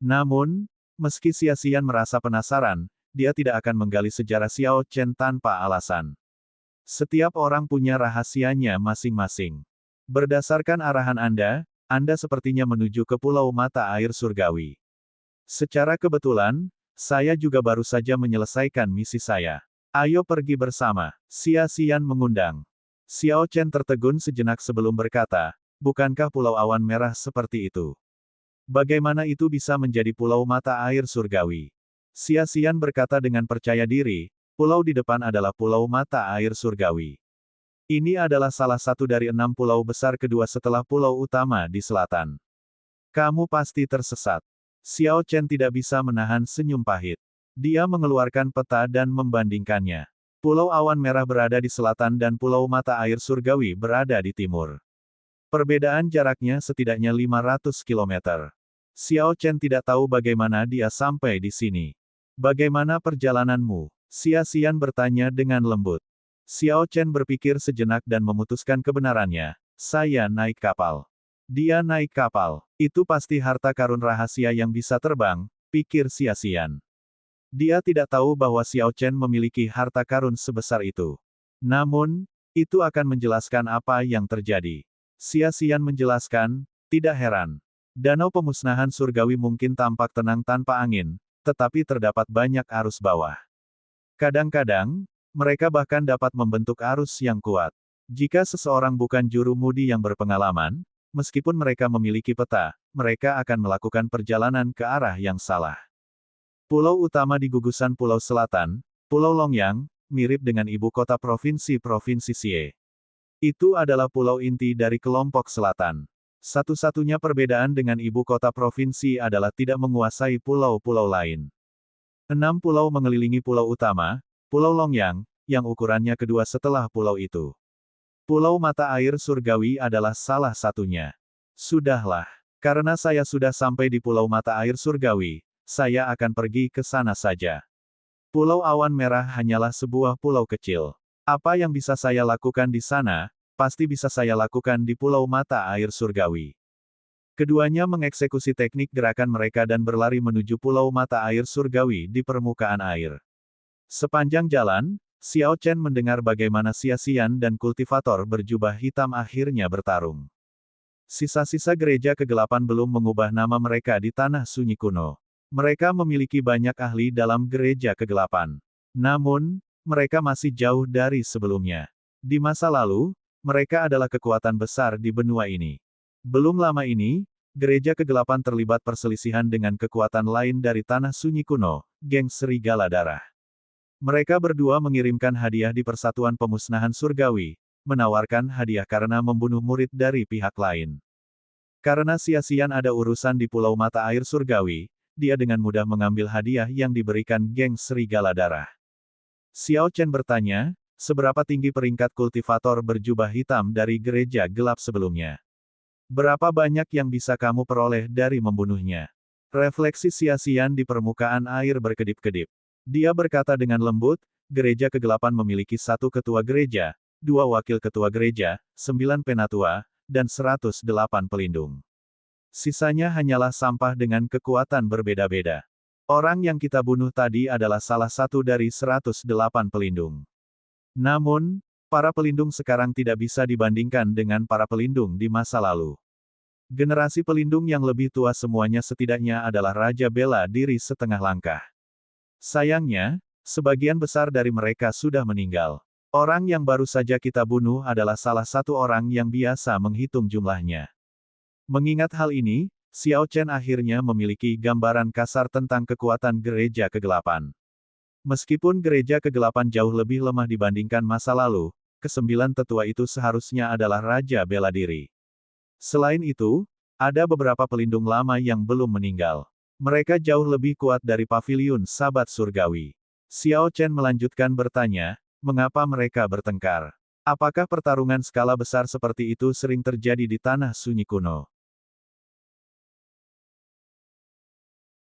Namun, meski Xia Xian merasa penasaran, dia tidak akan menggali sejarah Xiao Chen tanpa alasan. Setiap orang punya rahasianya masing-masing. Berdasarkan arahan Anda sepertinya menuju ke Pulau Mata Air Surgawi. Secara kebetulan, saya juga baru saja menyelesaikan misi saya. Ayo pergi bersama. Xia Xian mengundang. Xiao Chen tertegun sejenak sebelum berkata, bukankah Pulau Awan Merah seperti itu? Bagaimana itu bisa menjadi Pulau Mata Air Surgawi? Xia Xian berkata dengan percaya diri, pulau di depan adalah Pulau Mata Air Surgawi. Ini adalah salah satu dari 6 pulau besar kedua setelah pulau utama di selatan. Kamu pasti tersesat. Xiao Chen tidak bisa menahan senyum pahit. Dia mengeluarkan peta dan membandingkannya. Pulau Awan Merah berada di selatan dan Pulau Mata Air Surgawi berada di timur. Perbedaan jaraknya setidaknya 500 km. Xiao Chen tidak tahu bagaimana dia sampai di sini. Bagaimana perjalananmu? Xia Xian bertanya dengan lembut. Xiao Chen berpikir sejenak dan memutuskan kebenarannya. Saya naik kapal. Dia naik kapal. Itu pasti harta karun rahasia yang bisa terbang, pikir Xia Xian. Dia tidak tahu bahwa Xiao Chen memiliki harta karun sebesar itu. Namun, itu akan menjelaskan apa yang terjadi. Xia Xian menjelaskan, tidak heran. Danau pemusnahan surgawi mungkin tampak tenang tanpa angin, tetapi terdapat banyak arus bawah. Kadang-kadang, mereka bahkan dapat membentuk arus yang kuat. Jika seseorang bukan juru mudi yang berpengalaman, meskipun mereka memiliki peta, mereka akan melakukan perjalanan ke arah yang salah. Pulau utama di gugusan Pulau Selatan, Pulau Longyang, mirip dengan ibu kota provinsi Xie. Itu adalah pulau inti dari kelompok selatan. Satu-satunya perbedaan dengan ibu kota provinsi adalah tidak menguasai pulau-pulau lain. 6 pulau mengelilingi pulau utama, Pulau Longyang, yang ukurannya kedua setelah pulau itu. Pulau Mata Air Surgawi adalah salah satunya. Sudahlah, karena saya sudah sampai di Pulau Mata Air Surgawi, saya akan pergi ke sana saja. Pulau Awan Merah hanyalah sebuah pulau kecil. Apa yang bisa saya lakukan di sana, pasti bisa saya lakukan di Pulau Mata Air Surgawi. Keduanya mengeksekusi teknik gerakan mereka dan berlari menuju Pulau Mata Air Surgawi di permukaan air. Sepanjang jalan, Xiao Chen mendengar bagaimana Xia Xian dan kultivator berjubah hitam akhirnya bertarung. Sisa-sisa gereja kegelapan belum mengubah nama mereka di tanah sunyi kuno. Mereka memiliki banyak ahli dalam gereja kegelapan. Namun, mereka masih jauh dari sebelumnya. Di masa lalu, mereka adalah kekuatan besar di benua ini. Belum lama ini, Gereja Kegelapan terlibat perselisihan dengan kekuatan lain dari Tanah Sunyi Kuno, geng Serigala Darah. Mereka berdua mengirimkan hadiah di Persatuan Pemusnahan Surgawi, menawarkan hadiah karena membunuh murid dari pihak lain. Karena Sia-Sian ada urusan di Pulau Mata Air Surgawi, dia dengan mudah mengambil hadiah yang diberikan geng Serigala Darah. Xiao Chen bertanya, seberapa tinggi peringkat kultivator berjubah hitam dari gereja gelap sebelumnya? Berapa banyak yang bisa kamu peroleh dari membunuhnya? Refleksi Sia-Sian di permukaan air berkedip-kedip. Dia berkata dengan lembut, gereja kegelapan memiliki 1 ketua gereja, 2 wakil ketua gereja, 9 penatua, dan 108 pelindung. Sisanya hanyalah sampah dengan kekuatan berbeda-beda. Orang yang kita bunuh tadi adalah salah satu dari 108 pelindung. Namun, para pelindung sekarang tidak bisa dibandingkan dengan para pelindung di masa lalu. Generasi pelindung yang lebih tua semuanya setidaknya adalah Raja Bela Diri setengah langkah. Sayangnya, sebagian besar dari mereka sudah meninggal. Orang yang baru saja kita bunuh adalah salah satu orang yang biasa menghitung jumlahnya. Mengingat hal ini, Xiao Chen akhirnya memiliki gambaran kasar tentang kekuatan gereja kegelapan. Meskipun gereja kegelapan jauh lebih lemah dibandingkan masa lalu, ke-9 tetua itu seharusnya adalah Raja Bela Diri. Selain itu, ada beberapa pelindung lama yang belum meninggal. Mereka jauh lebih kuat dari Paviliun Sabat Surgawi. Xiao Chen melanjutkan bertanya, mengapa mereka bertengkar? Apakah pertarungan skala besar seperti itu sering terjadi di Tanah Sunyi Kuno?